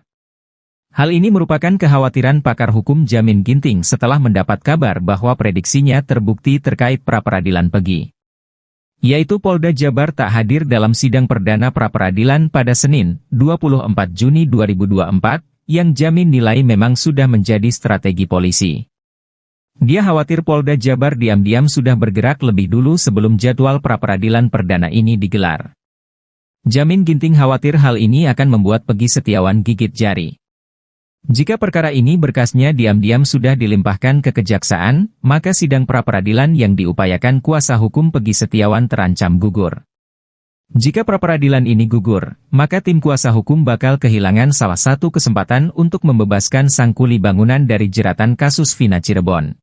Hal ini merupakan kekhawatiran pakar hukum Jamin Ginting setelah mendapat kabar bahwa prediksinya terbukti terkait pra-peradilan Pegi. Yaitu Polda Jabar tak hadir dalam sidang perdana pra-peradilan pada Senin, 24 Juni 2024, yang Jamin nilai memang sudah menjadi strategi polisi. Dia khawatir Polda Jabar diam-diam sudah bergerak lebih dulu sebelum jadwal pra-peradilan perdana ini digelar. Jamin Ginting khawatir hal ini akan membuat Pegi Setiawan gigit jari. Jika perkara ini berkasnya diam-diam sudah dilimpahkan ke kejaksaan, maka sidang pra-peradilan yang diupayakan kuasa hukum Pegi Setiawan terancam gugur. Jika pra-peradilan ini gugur, maka tim kuasa hukum bakal kehilangan salah satu kesempatan untuk membebaskan sang kuli bangunan dari jeratan kasus Vina Cirebon.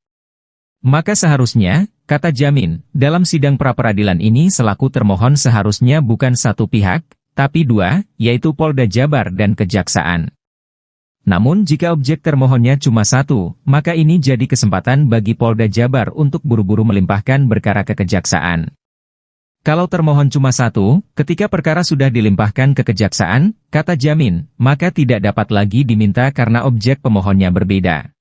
Maka seharusnya, kata Jamin, dalam sidang pra-peradilan ini selaku termohon seharusnya bukan satu pihak, tapi dua, yaitu Polda Jabar dan Kejaksaan. Namun jika objek termohonnya cuma satu, maka ini jadi kesempatan bagi Polda Jabar untuk buru-buru melimpahkan perkara ke Kejaksaan. Kalau termohon cuma satu, ketika perkara sudah dilimpahkan ke Kejaksaan, kata Jamin, maka tidak dapat lagi diminta karena objek pemohonnya berbeda.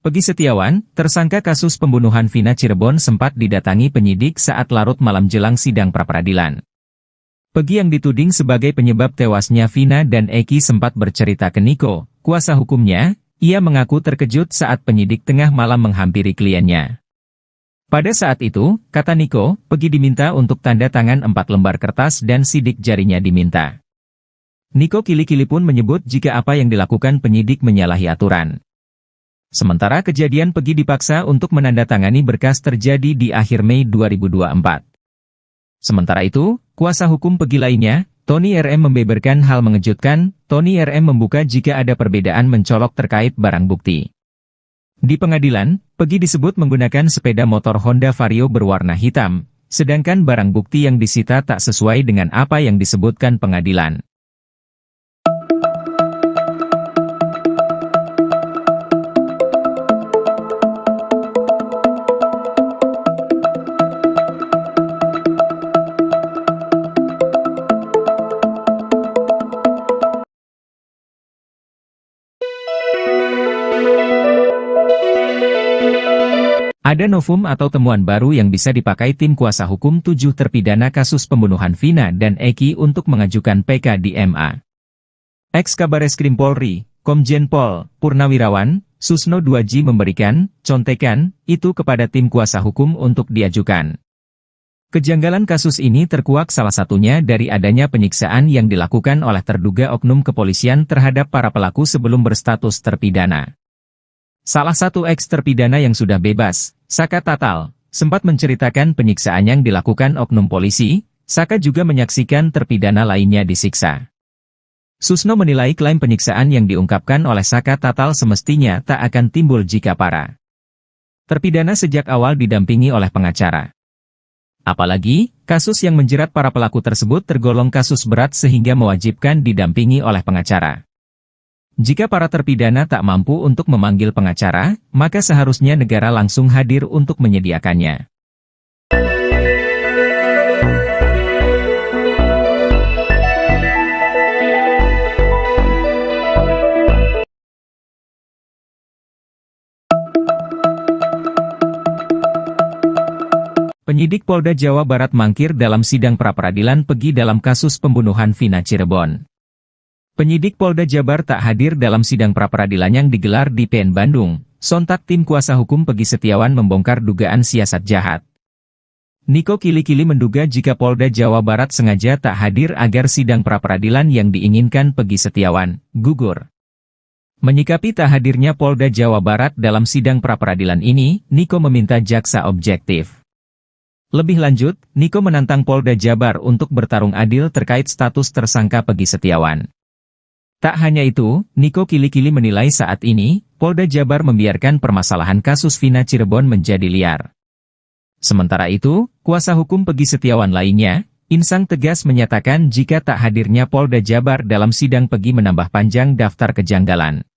Pegi Setiawan, tersangka kasus pembunuhan Vina Cirebon sempat didatangi penyidik saat larut malam jelang sidang pra-peradilan. Pegi yang dituding sebagai penyebab tewasnya Vina dan Eki sempat bercerita ke Niko, kuasa hukumnya. Ia mengaku terkejut saat penyidik tengah malam menghampiri kliennya. Pada saat itu, kata Niko, Pegi diminta untuk tanda tangan 4 lembar kertas dan sidik jarinya diminta. Niko kili-kili pun menyebut jika apa yang dilakukan penyidik menyalahi aturan. Sementara kejadian Pegi dipaksa untuk menandatangani berkas terjadi di akhir Mei 2024. Sementara itu, kuasa hukum Pegi lainnya, Tony RM membeberkan hal mengejutkan. Tony RM membuka jika ada perbedaan mencolok terkait barang bukti. Di pengadilan, Pegi disebut menggunakan sepeda motor Honda Vario berwarna hitam, sedangkan barang bukti yang disita tak sesuai dengan apa yang disebutkan pengadilan. Ada novum atau temuan baru yang bisa dipakai tim kuasa hukum 7 terpidana kasus pembunuhan Vina dan Eki untuk mengajukan PK di MA. Ex-Kabareskrim Polri, Komjen Pol Purnawirawan, Susno Duaji memberikan contekan itu kepada tim kuasa hukum untuk diajukan. Kejanggalan kasus ini terkuak salah satunya dari adanya penyiksaan yang dilakukan oleh terduga oknum kepolisian terhadap para pelaku sebelum berstatus terpidana. Salah satu eks-terpidana yang sudah bebas, Saka Tatal, sempat menceritakan penyiksaan yang dilakukan oknum polisi. Saka juga menyaksikan terpidana lainnya disiksa. Susno menilai klaim penyiksaan yang diungkapkan oleh Saka Tatal semestinya tak akan timbul jika para terpidana sejak awal didampingi oleh pengacara. Apalagi, kasus yang menjerat para pelaku tersebut tergolong kasus berat sehingga mewajibkan didampingi oleh pengacara. Jika para terpidana tak mampu untuk memanggil pengacara, maka seharusnya negara langsung hadir untuk menyediakannya. Penyidik Polda Jawa Barat mangkir dalam sidang pra-peradilan Pegi dalam kasus pembunuhan Vina Cirebon. Penyidik Polda Jabar tak hadir dalam sidang pra-peradilan yang digelar di PN Bandung. Sontak tim kuasa hukum Pegi Setiawan membongkar dugaan siasat jahat. Niko kili-kili menduga jika Polda Jawa Barat sengaja tak hadir agar sidang pra-peradilan yang diinginkan Pegi Setiawan gugur. Menyikapi tak hadirnya Polda Jawa Barat dalam sidang pra-peradilan ini, Niko meminta jaksa objektif. Lebih lanjut, Niko menantang Polda Jabar untuk bertarung adil terkait status tersangka Pegi Setiawan. Tak hanya itu, Niko kili-kili menilai saat ini, Polda Jabar membiarkan permasalahan kasus Vina Cirebon menjadi liar. Sementara itu, kuasa hukum Pegi Setiawan lainnya, Insang tegas menyatakan jika tak hadirnya Polda Jabar dalam sidang Pegi menambah panjang daftar kejanggalan.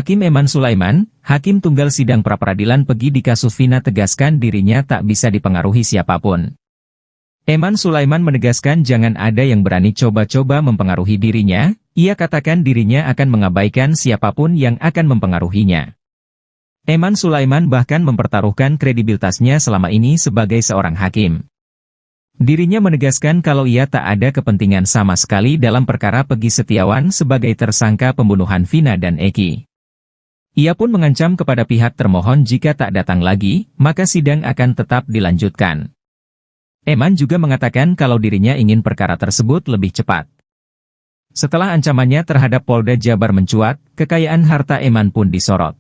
Hakim Eman Sulaiman, Hakim Tunggal Sidang Pra-peradilan Pegi di kasus Vina tegaskan dirinya tak bisa dipengaruhi siapapun. Eman Sulaiman menegaskan jangan ada yang berani coba-coba mempengaruhi dirinya, ia katakan dirinya akan mengabaikan siapapun yang akan mempengaruhinya. Eman Sulaiman bahkan mempertaruhkan kredibilitasnya selama ini sebagai seorang hakim. Dirinya menegaskan kalau ia tak ada kepentingan sama sekali dalam perkara Pegi Setiawan sebagai tersangka pembunuhan Vina dan Eki. Ia pun mengancam kepada pihak termohon jika tak datang lagi, maka sidang akan tetap dilanjutkan. Eman juga mengatakan kalau dirinya ingin perkara tersebut lebih cepat. Setelah ancamannya terhadap Polda Jabar mencuat, kekayaan harta Eman pun disorot.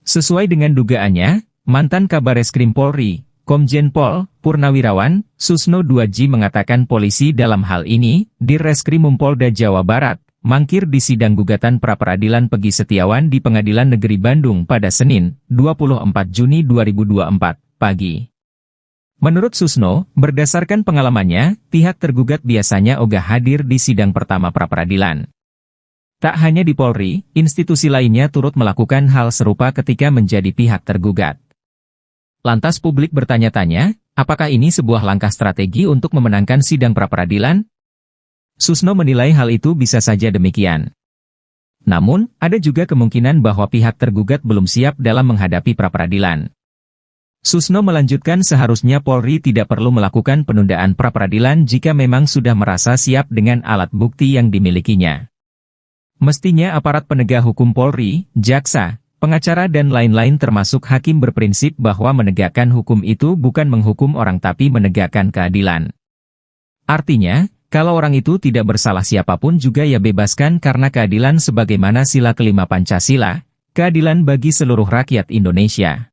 Sesuai dengan dugaannya, mantan Kabareskrim Polri, Komjen Pol Purnawirawan Susno 2J mengatakan polisi dalam hal ini, Dirreskrimum Polda Jawa Barat, mangkir di sidang gugatan pra-peradilan Peggy Setiawan di Pengadilan Negeri Bandung pada Senin, 24 Juni 2024, pagi. Menurut Susno, berdasarkan pengalamannya, pihak tergugat biasanya ogah hadir di sidang pertama pra-peradilan. Tak hanya di Polri, institusi lainnya turut melakukan hal serupa ketika menjadi pihak tergugat. Lantas publik bertanya-tanya, apakah ini sebuah langkah strategi untuk memenangkan sidang pra-peradilan? Susno menilai hal itu bisa saja demikian. Namun, ada juga kemungkinan bahwa pihak tergugat belum siap dalam menghadapi pra-peradilan. Susno melanjutkan seharusnya Polri tidak perlu melakukan penundaan pra-peradilan jika memang sudah merasa siap dengan alat bukti yang dimilikinya. Mestinya aparat penegak hukum Polri, jaksa, pengacara dan lain-lain termasuk hakim berprinsip bahwa menegakkan hukum itu bukan menghukum orang tapi menegakkan keadilan. Artinya, kalau orang itu tidak bersalah siapapun juga ya bebaskan karena keadilan sebagaimana sila kelima Pancasila, keadilan bagi seluruh rakyat Indonesia.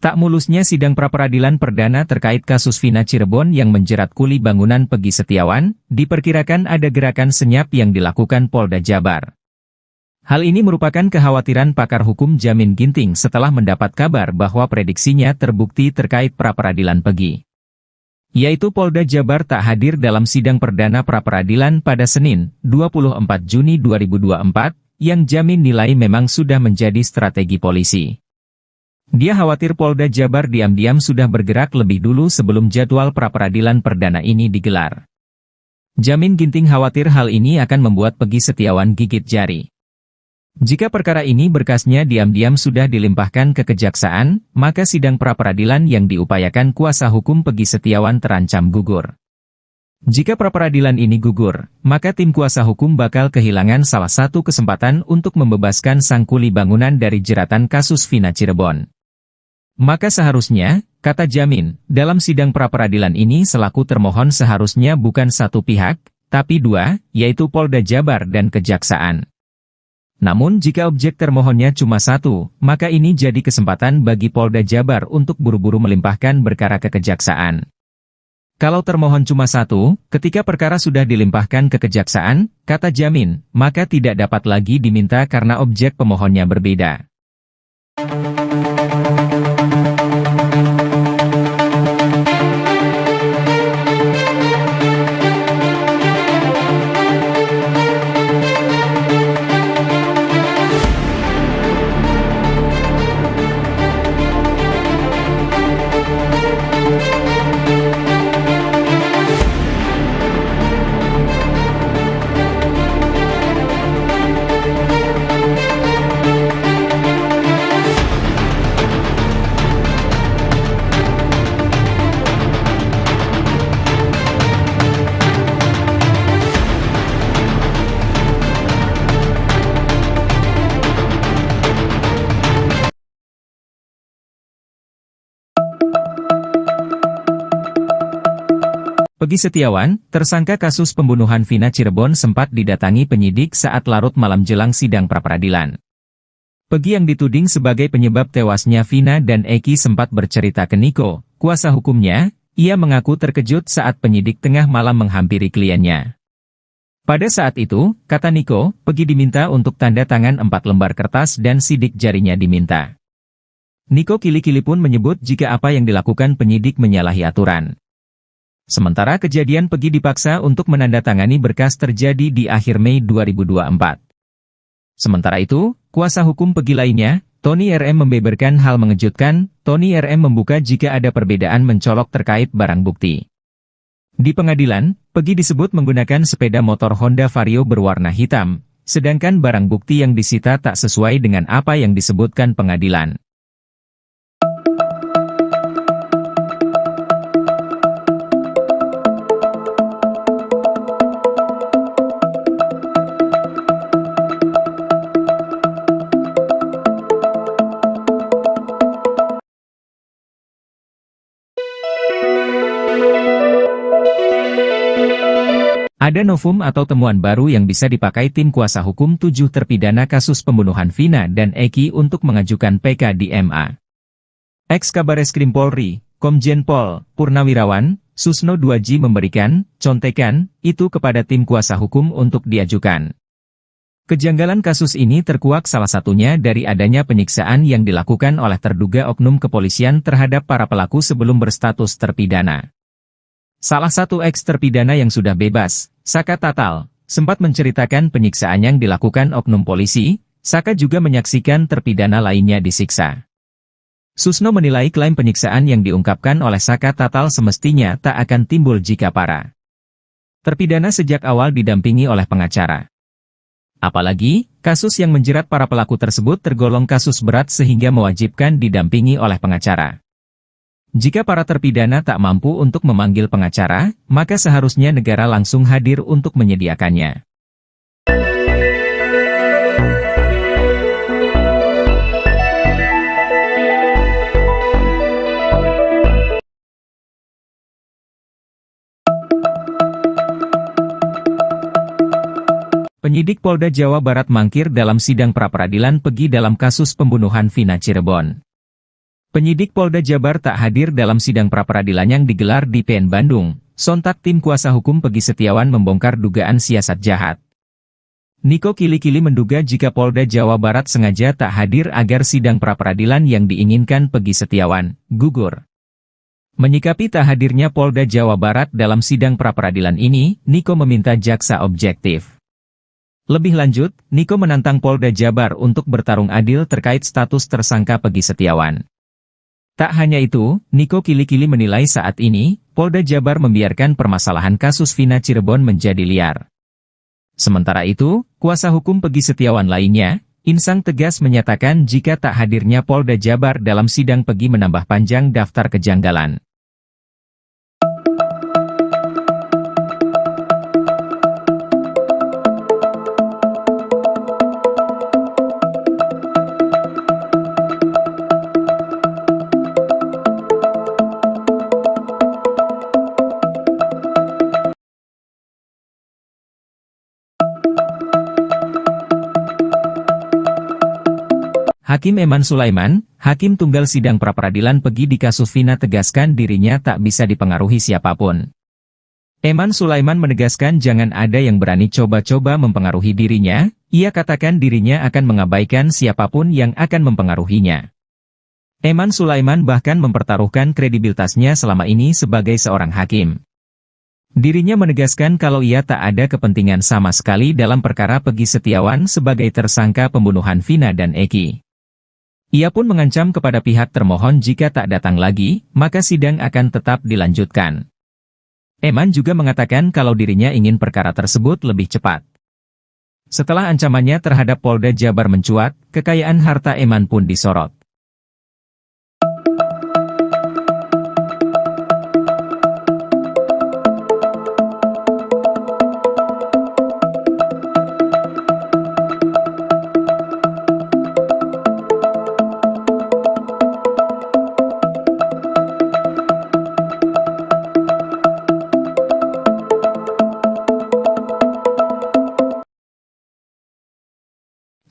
Tak mulusnya sidang pra-peradilan perdana terkait kasus Vina Cirebon yang menjerat kuli bangunan Peggy Setiawan, diperkirakan ada gerakan senyap yang dilakukan Polda Jabar. Hal ini merupakan kekhawatiran pakar hukum Jamin Ginting setelah mendapat kabar bahwa prediksinya terbukti terkait pra-peradilan Peggy. Yaitu Polda Jabar tak hadir dalam sidang perdana pra-peradilan pada Senin, 24 Juni 2024, yang Jamin nilai memang sudah menjadi strategi polisi. Dia khawatir Polda Jabar diam-diam sudah bergerak lebih dulu sebelum jadwal pra-peradilan perdana ini digelar. Jamin Ginting khawatir hal ini akan membuat Peggy Setiawan gigit jari. Jika perkara ini berkasnya diam-diam sudah dilimpahkan ke kejaksaan, maka sidang pra-peradilan yang diupayakan kuasa hukum Peggy Setiawan terancam gugur. Jika pra-peradilan ini gugur, maka tim kuasa hukum bakal kehilangan salah satu kesempatan untuk membebaskan sang kuli bangunan dari jeratan kasus Vina Cirebon. Maka seharusnya, kata Jamin, dalam sidang pra-peradilan ini selaku termohon seharusnya bukan satu pihak, tapi dua, yaitu Polda Jabar dan Kejaksaan. Namun jika objek termohonnya cuma satu, maka ini jadi kesempatan bagi Polda Jabar untuk buru-buru melimpahkan perkara ke Kejaksaan. Kalau termohon cuma satu, ketika perkara sudah dilimpahkan ke Kejaksaan, kata Jamin, maka tidak dapat lagi diminta karena objek pemohonnya berbeda. Peggy Setiawan, tersangka kasus pembunuhan Vina Cirebon sempat didatangi penyidik saat larut malam jelang sidang pra-peradilan. Peggy yang dituding sebagai penyebab tewasnya Vina dan Eki sempat bercerita ke Niko, kuasa hukumnya. Ia mengaku terkejut saat penyidik tengah malam menghampiri kliennya. Pada saat itu, kata Niko, Peggy diminta untuk tanda tangan 4 lembar kertas dan sidik jarinya diminta. Niko Kili-Kili pun menyebut jika apa yang dilakukan penyidik menyalahi aturan. Sementara kejadian Peggy dipaksa untuk menandatangani berkas terjadi di akhir Mei 2024. Sementara itu, kuasa hukum Peggy lainnya, Tony RM membeberkan hal mengejutkan. Tony RM membuka jika ada perbedaan mencolok terkait barang bukti. Di pengadilan, Peggy disebut menggunakan sepeda motor Honda Vario berwarna hitam, sedangkan barang bukti yang disita tak sesuai dengan apa yang disebutkan pengadilan. Ada novum atau temuan baru yang bisa dipakai tim kuasa hukum 7 terpidana kasus pembunuhan Vina dan Eki untuk mengajukan PK di MA. Ex-Kabareskrim Polri, Komjen Pol Purnawirawan, Susno Duaji memberikan contekan itu kepada tim kuasa hukum untuk diajukan. Kejanggalan kasus ini terkuak salah satunya dari adanya penyiksaan yang dilakukan oleh terduga oknum kepolisian terhadap para pelaku sebelum berstatus terpidana. Salah satu eks-terpidana yang sudah bebas, Saka Tatal, sempat menceritakan penyiksaan yang dilakukan oknum polisi. Saka juga menyaksikan terpidana lainnya disiksa. Susno menilai klaim penyiksaan yang diungkapkan oleh Saka Tatal semestinya tak akan timbul jika para terpidana sejak awal didampingi oleh pengacara. Apalagi, kasus yang menjerat para pelaku tersebut tergolong kasus berat sehingga mewajibkan didampingi oleh pengacara. Jika para terpidana tak mampu untuk memanggil pengacara, maka seharusnya negara langsung hadir untuk menyediakannya. Penyidik Polda Jawa Barat mangkir dalam sidang pra-peradilan Peggy dalam kasus pembunuhan Vina Cirebon. Penyidik Polda Jabar tak hadir dalam sidang pra-peradilan yang digelar di PN Bandung. Sontak tim kuasa hukum Peggy Setiawan membongkar dugaan siasat jahat. Niko Kili-Kili menduga jika Polda Jawa Barat sengaja tak hadir agar sidang pra-peradilan yang diinginkan Peggy Setiawan gugur. Menyikapi tak hadirnya Polda Jawa Barat dalam sidang pra-peradilan ini, Niko meminta jaksa objektif. Lebih lanjut, Niko menantang Polda Jabar untuk bertarung adil terkait status tersangka Peggy Setiawan. Tak hanya itu, Niko Kili-Kili menilai saat ini, Polda Jabar membiarkan permasalahan kasus Vina Cirebon menjadi liar. Sementara itu, kuasa hukum Peggy Setiawan lainnya, Insang tegas menyatakan jika tak hadirnya Polda Jabar dalam sidang Peggy menambah panjang daftar kejanggalan. Hakim Eman Sulaiman, Hakim Tunggal Sidang Pra-Peradilan Peggy di kasus Vina tegaskan dirinya tak bisa dipengaruhi siapapun. Eman Sulaiman menegaskan jangan ada yang berani coba-coba mempengaruhi dirinya, ia katakan dirinya akan mengabaikan siapapun yang akan mempengaruhinya. Eman Sulaiman bahkan mempertaruhkan kredibilitasnya selama ini sebagai seorang hakim. Dirinya menegaskan kalau ia tak ada kepentingan sama sekali dalam perkara Peggy Setiawan sebagai tersangka pembunuhan Vina dan Eki. Ia pun mengancam kepada pihak termohon jika tak datang lagi, maka sidang akan tetap dilanjutkan. Eman juga mengatakan kalau dirinya ingin perkara tersebut lebih cepat. Setelah ancamannya terhadap Polda Jabar mencuat, kekayaan harta Eman pun disorot.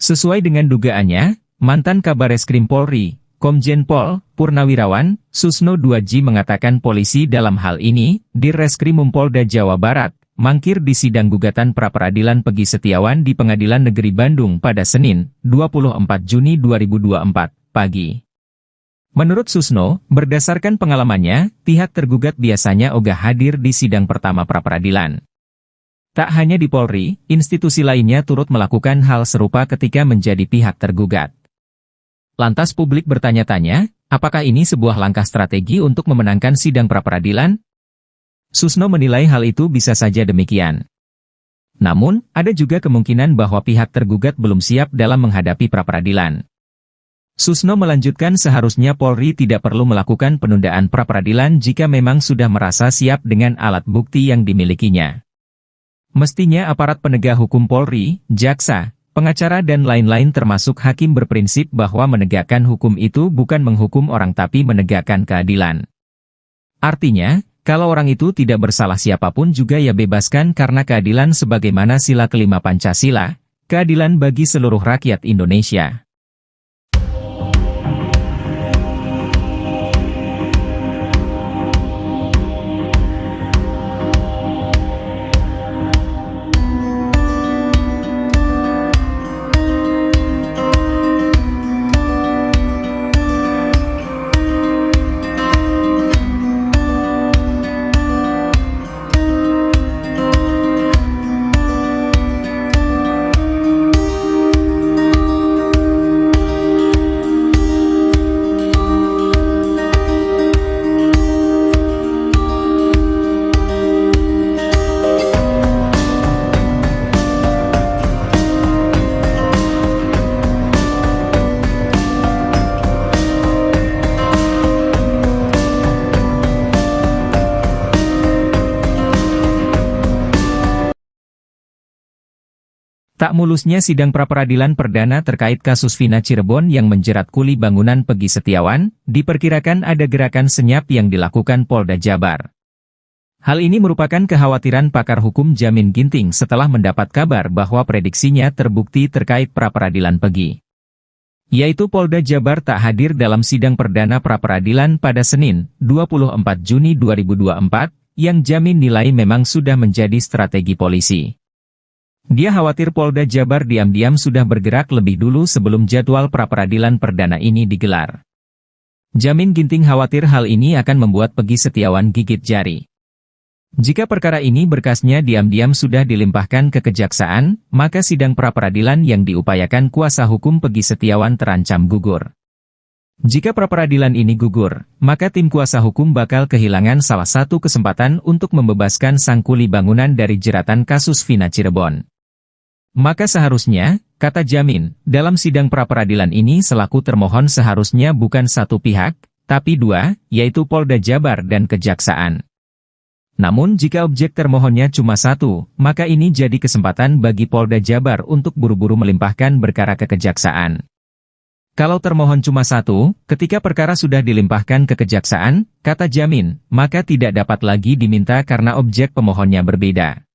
Sesuai dengan dugaannya, mantan Kabareskrim Polri, Komjen Pol Purnawirawan, Susno Duaji mengatakan polisi dalam hal ini, Dirreskrimum Polda Jawa Barat, mangkir di sidang gugatan pra-peradilan Peggy Setiawan di Pengadilan Negeri Bandung pada Senin, 24 Juni 2024, pagi. Menurut Susno, berdasarkan pengalamannya, pihak tergugat biasanya ogah hadir di sidang pertama pra-peradilan. Tak hanya di Polri, institusi lainnya turut melakukan hal serupa ketika menjadi pihak tergugat. Lantas publik bertanya-tanya, apakah ini sebuah langkah strategi untuk memenangkan sidang pra-peradilan? Susno menilai hal itu bisa saja demikian. Namun, ada juga kemungkinan bahwa pihak tergugat belum siap dalam menghadapi pra-peradilan. Susno melanjutkan seharusnya Polri tidak perlu melakukan penundaan pra-peradilan jika memang sudah merasa siap dengan alat bukti yang dimilikinya. Mestinya aparat penegak hukum Polri, jaksa, pengacara dan lain-lain termasuk hakim berprinsip bahwa menegakkan hukum itu bukan menghukum orang tapi menegakkan keadilan. Artinya, kalau orang itu tidak bersalah siapapun juga ya bebaskan karena keadilan sebagaimana sila kelima Pancasila, keadilan bagi seluruh rakyat Indonesia. Tak mulusnya sidang pra-peradilan perdana terkait kasus Vina Cirebon yang menjerat kuli bangunan Peggy Setiawan, diperkirakan ada gerakan senyap yang dilakukan Polda Jabar. Hal ini merupakan kekhawatiran pakar hukum Jamin Ginting setelah mendapat kabar bahwa prediksinya terbukti terkait pra-peradilan Peggy. Yaitu Polda Jabar tak hadir dalam sidang perdana pra-peradilan pada Senin, 24 Juni 2024, yang Jamin nilai memang sudah menjadi strategi polisi. Dia khawatir Polda Jabar diam-diam sudah bergerak lebih dulu sebelum jadwal pra-peradilan perdana ini digelar. Jamin Ginting khawatir hal ini akan membuat Peggy Setiawan gigit jari. Jika perkara ini berkasnya diam-diam sudah dilimpahkan ke kejaksaan, maka sidang pra-peradilan yang diupayakan kuasa hukum Peggy Setiawan terancam gugur. Jika pra-peradilan ini gugur, maka tim kuasa hukum bakal kehilangan salah satu kesempatan untuk membebaskan sang kuli bangunan dari jeratan kasus Vina Cirebon. Maka seharusnya, kata Jamin, dalam sidang pra-peradilan ini selaku termohon seharusnya bukan satu pihak, tapi dua, yaitu Polda Jabar dan Kejaksaan. Namun jika objek termohonnya cuma satu, maka ini jadi kesempatan bagi Polda Jabar untuk buru-buru melimpahkan perkara ke Kejaksaan. Kalau termohon cuma satu, ketika perkara sudah dilimpahkan ke Kejaksaan, kata Jamin, maka tidak dapat lagi diminta karena objek pemohonnya berbeda.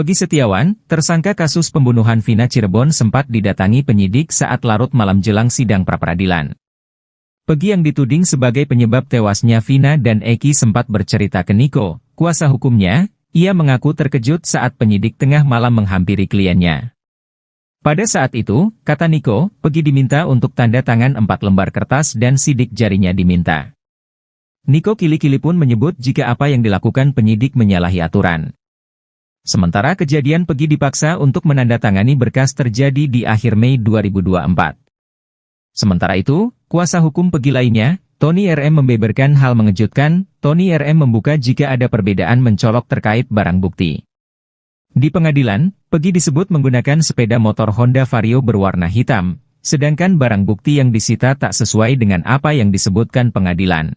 Peggy Setiawan, tersangka kasus pembunuhan Vina Cirebon sempat didatangi penyidik saat larut malam jelang sidang pra-peradilan. Peggy yang dituding sebagai penyebab tewasnya Vina dan Eki sempat bercerita ke Niko, kuasa hukumnya. Ia mengaku terkejut saat penyidik tengah malam menghampiri kliennya. Pada saat itu, kata Niko, Peggy diminta untuk tanda tangan 4 lembar kertas dan sidik jarinya diminta. Niko kili-kili pun menyebut jika apa yang dilakukan penyidik menyalahi aturan. Sementara kejadian Peggy dipaksa untuk menandatangani berkas terjadi di akhir Mei 2024. Sementara itu, kuasa hukum Peggy lainnya, Tony RM membeberkan hal mengejutkan. Tony RM membuka jika ada perbedaan mencolok terkait barang bukti. Di pengadilan, Peggy disebut menggunakan sepeda motor Honda Vario berwarna hitam, sedangkan barang bukti yang disita tak sesuai dengan apa yang disebutkan pengadilan.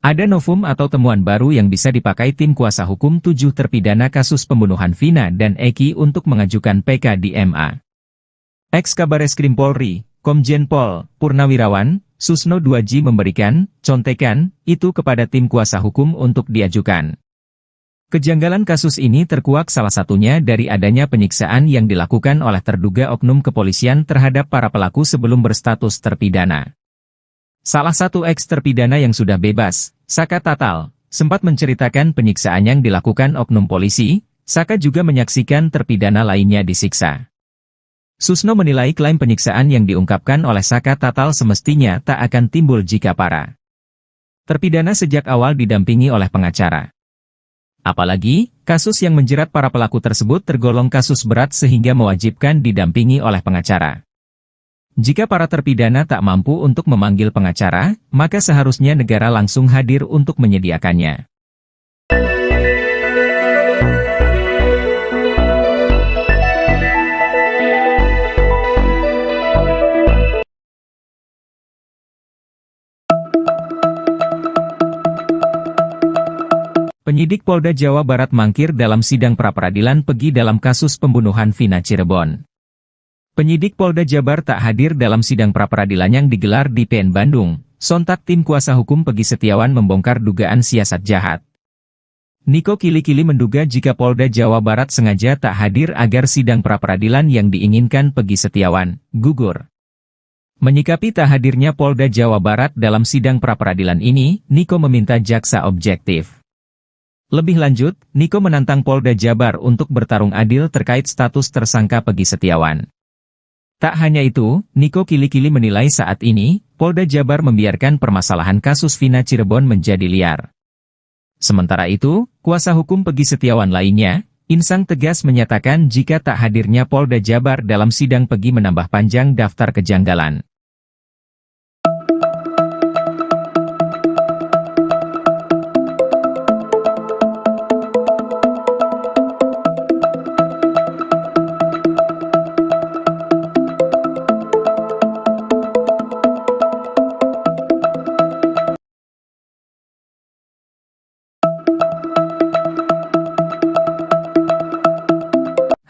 Ada novum atau temuan baru yang bisa dipakai tim kuasa hukum 7 terpidana kasus pembunuhan Vina dan Eki untuk mengajukan PK di MA. Ex-Kabareskrim Polri, Komjen Pol Purnawirawan, Susno 2J memberikan contekan itu kepada tim kuasa hukum untuk diajukan. Kejanggalan kasus ini terkuak salah satunya dari adanya penyiksaan yang dilakukan oleh terduga oknum kepolisian terhadap para pelaku sebelum berstatus terpidana. Salah satu eks-terpidana yang sudah bebas, Saka Tatal, sempat menceritakan penyiksaan yang dilakukan oknum polisi. Saka juga menyaksikan terpidana lainnya disiksa. Susno menilai klaim penyiksaan yang diungkapkan oleh Saka Tatal semestinya tak akan timbul jika para terpidana sejak awal didampingi oleh pengacara. Apalagi, kasus yang menjerat para pelaku tersebut tergolong kasus berat sehingga mewajibkan didampingi oleh pengacara. Jika para terpidana tak mampu untuk memanggil pengacara, maka seharusnya negara langsung hadir untuk menyediakannya. Penyidik Polda Jawa Barat mangkir dalam sidang pra-peradilan Peggy dalam kasus pembunuhan Vina Cirebon. Penyidik Polda Jabar tak hadir dalam sidang pra-peradilan yang digelar di PN Bandung. Sontak tim kuasa hukum Peggy Setiawan membongkar dugaan siasat jahat. Niko Kili-Kili menduga jika Polda Jawa Barat sengaja tak hadir agar sidang pra-peradilan yang diinginkan Peggy Setiawan gugur. Menyikapi tak hadirnya Polda Jawa Barat dalam sidang pra-peradilan ini, Niko meminta jaksa objektif. Lebih lanjut, Niko menantang Polda Jabar untuk bertarung adil terkait status tersangka Peggy Setiawan. Tak hanya itu, Niko Kili-Kili menilai saat ini, Polda Jabar membiarkan permasalahan kasus Vina Cirebon menjadi liar. Sementara itu, kuasa hukum Peggy Setiawan lainnya, Insang tegas menyatakan jika tak hadirnya Polda Jabar dalam sidang Peggy menambah panjang daftar kejanggalan.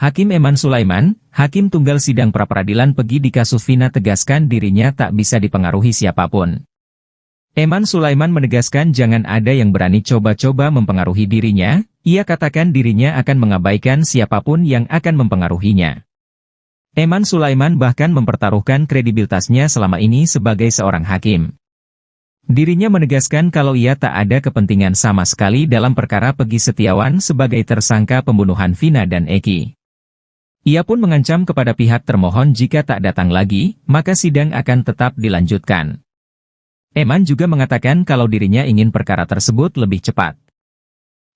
Hakim Eman Sulaiman, Hakim Tunggal Sidang Pra-peradilan Peggy di kasus Vina tegaskan dirinya tak bisa dipengaruhi siapapun. Eman Sulaiman menegaskan jangan ada yang berani coba-coba mempengaruhi dirinya, ia katakan dirinya akan mengabaikan siapapun yang akan mempengaruhinya. Eman Sulaiman bahkan mempertaruhkan kredibilitasnya selama ini sebagai seorang hakim. Dirinya menegaskan kalau ia tak ada kepentingan sama sekali dalam perkara Peggy Setiawan sebagai tersangka pembunuhan Vina dan Eki. Ia pun mengancam kepada pihak termohon jika tak datang lagi, maka sidang akan tetap dilanjutkan. Eman juga mengatakan kalau dirinya ingin perkara tersebut lebih cepat.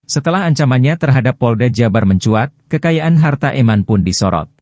Setelah ancamannya terhadap Polda Jabar mencuat, kekayaan harta Eman pun disorot.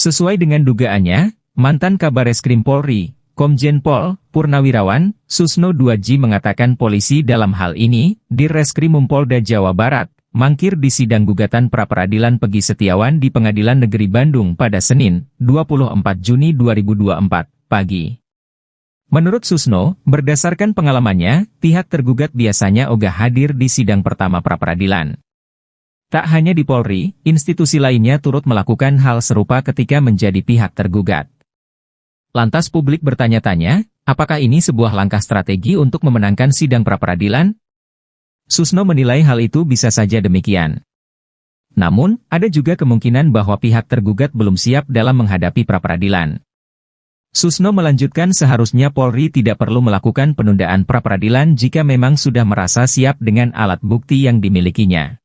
Sesuai dengan dugaannya, mantan Kabareskrim Polri, Komjen Pol Purnawirawan, Susno 2J mengatakan polisi dalam hal ini, Dirreskrimum Polda Jawa Barat, mangkir di sidang gugatan pra-peradilan Peggy Setiawan di Pengadilan Negeri Bandung pada Senin, 24 Juni 2024, pagi. Menurut Susno, berdasarkan pengalamannya, pihak tergugat biasanya ogah hadir di sidang pertama pra-peradilan. Tak hanya di Polri, institusi lainnya turut melakukan hal serupa ketika menjadi pihak tergugat. Lantas publik bertanya-tanya, apakah ini sebuah langkah strategi untuk memenangkan sidang pra-peradilan? Susno menilai hal itu bisa saja demikian. Namun, ada juga kemungkinan bahwa pihak tergugat belum siap dalam menghadapi pra-peradilan. Susno melanjutkan seharusnya Polri tidak perlu melakukan penundaan pra-peradilan jika memang sudah merasa siap dengan alat bukti yang dimilikinya.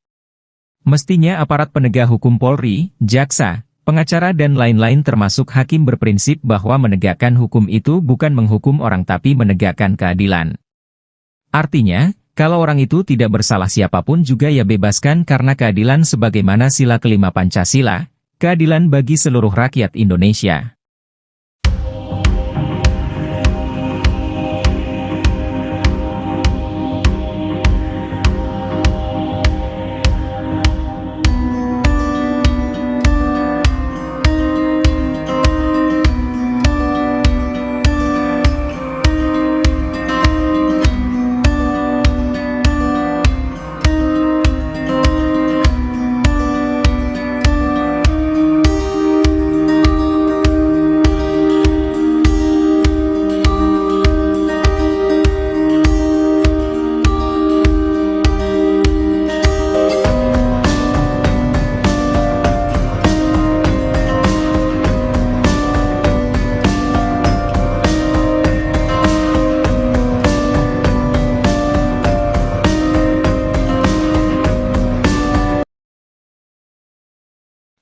Mestinya aparat penegak hukum Polri, jaksa, pengacara dan lain-lain termasuk hakim berprinsip bahwa menegakkan hukum itu bukan menghukum orang tapi menegakkan keadilan. Artinya, kalau orang itu tidak bersalah siapapun juga ya bebaskan karena keadilan sebagaimana sila kelima Pancasila, keadilan bagi seluruh rakyat Indonesia.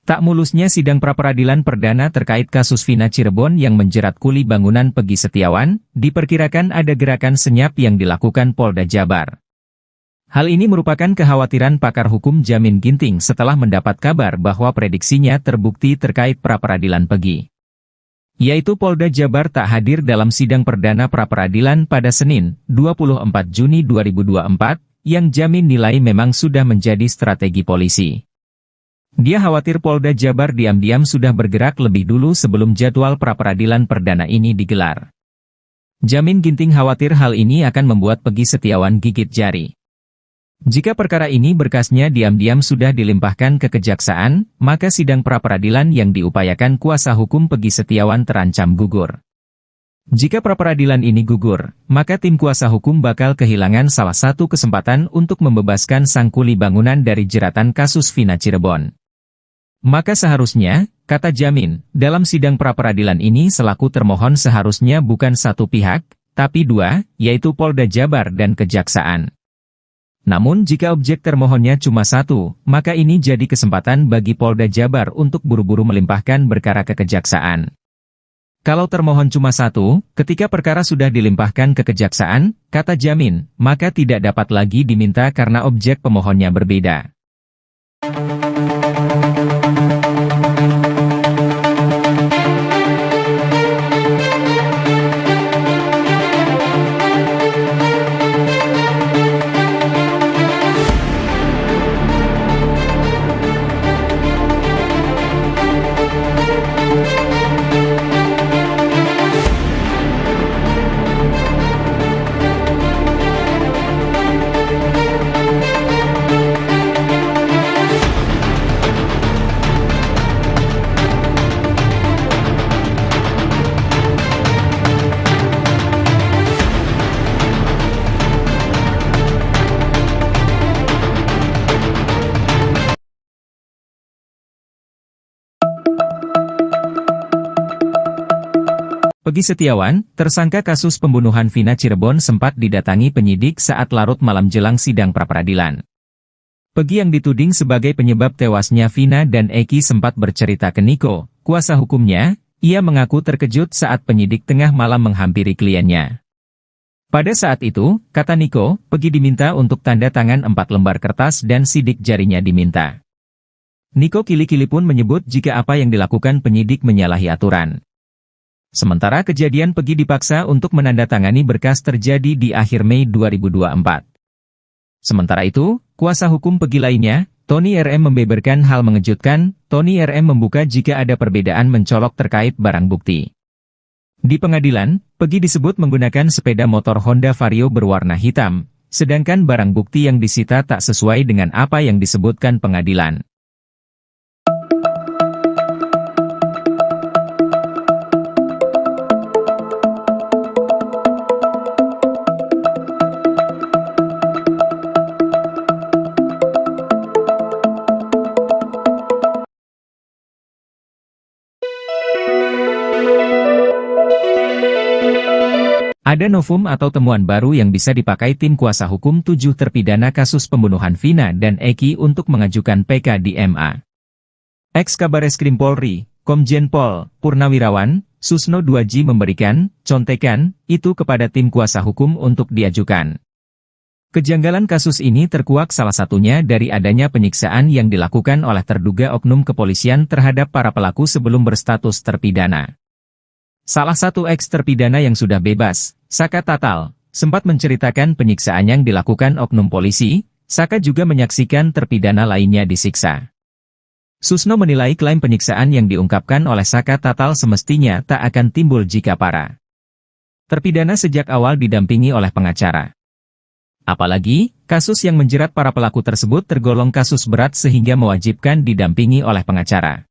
Tak mulusnya sidang pra-peradilan perdana terkait kasus Vina Cirebon yang menjerat kuli bangunan Peggy Setiawan, diperkirakan ada gerakan senyap yang dilakukan Polda Jabar. Hal ini merupakan kekhawatiran pakar hukum Jamin Ginting setelah mendapat kabar bahwa prediksinya terbukti terkait pra-peradilan Peggy. Yaitu Polda Jabar tak hadir dalam sidang perdana pra-peradilan pada Senin, 24 Juni 2024, yang Jamin nilai memang sudah menjadi strategi polisi. Dia khawatir Polda Jabar diam-diam sudah bergerak lebih dulu sebelum jadwal pra-peradilan perdana ini digelar. Jamin Ginting khawatir hal ini akan membuat Peggy Setiawan gigit jari. Jika perkara ini berkasnya diam-diam sudah dilimpahkan ke kejaksaan, maka sidang pra-peradilan yang diupayakan kuasa hukum Peggy Setiawan terancam gugur. Jika pra-peradilan ini gugur, maka tim kuasa hukum bakal kehilangan salah satu kesempatan untuk membebaskan sang kuli bangunan dari jeratan kasus Vina Cirebon. Maka seharusnya, kata Jamin, dalam sidang pra-peradilan ini selaku termohon seharusnya bukan satu pihak, tapi dua, yaitu Polda Jabar dan Kejaksaan. Namun jika objek termohonnya cuma satu, maka ini jadi kesempatan bagi Polda Jabar untuk buru-buru melimpahkan perkara ke Kejaksaan. Kalau termohon cuma satu, ketika perkara sudah dilimpahkan ke Kejaksaan, kata Jamin, maka tidak dapat lagi diminta karena objek pemohonnya berbeda. Peggy Setiawan, tersangka kasus pembunuhan Vina Cirebon sempat didatangi penyidik saat larut malam jelang sidang pra-peradilan. Peggy yang dituding sebagai penyebab tewasnya Vina dan Eki sempat bercerita ke Niko, kuasa hukumnya. Ia mengaku terkejut saat penyidik tengah malam menghampiri kliennya. Pada saat itu, kata Niko, Peggy diminta untuk tanda tangan 4 lembar kertas dan sidik jarinya diminta. Niko kili-kili pun menyebut jika apa yang dilakukan penyidik menyalahi aturan. Sementara kejadian Peggy dipaksa untuk menandatangani berkas terjadi di akhir Mei 2024. Sementara itu, kuasa hukum Peggy lainnya, Tony RM membeberkan hal mengejutkan. Tony RM membuka jika ada perbedaan mencolok terkait barang bukti. Di pengadilan, Peggy disebut menggunakan sepeda motor Honda Vario berwarna hitam, sedangkan barang bukti yang disita tak sesuai dengan apa yang disebutkan pengadilan. Ada novum atau temuan baru yang bisa dipakai tim kuasa hukum 7 terpidana kasus pembunuhan Vina dan Eki untuk mengajukan PK di MA. Ex-Kabareskrim Polri, Komjen Pol Purnawirawan, Susno Duaji memberikan contekan itu kepada tim kuasa hukum untuk diajukan. Kejanggalan kasus ini terkuak salah satunya dari adanya penyiksaan yang dilakukan oleh terduga oknum kepolisian terhadap para pelaku sebelum berstatus terpidana. Salah satu eks-terpidana yang sudah bebas, Saka Tatal, sempat menceritakan penyiksaan yang dilakukan oknum polisi. Saka juga menyaksikan terpidana lainnya disiksa. Susno menilai klaim penyiksaan yang diungkapkan oleh Saka Tatal semestinya tak akan timbul jika para terpidana sejak awal didampingi oleh pengacara. Apalagi, kasus yang menjerat para pelaku tersebut tergolong kasus berat sehingga mewajibkan didampingi oleh pengacara.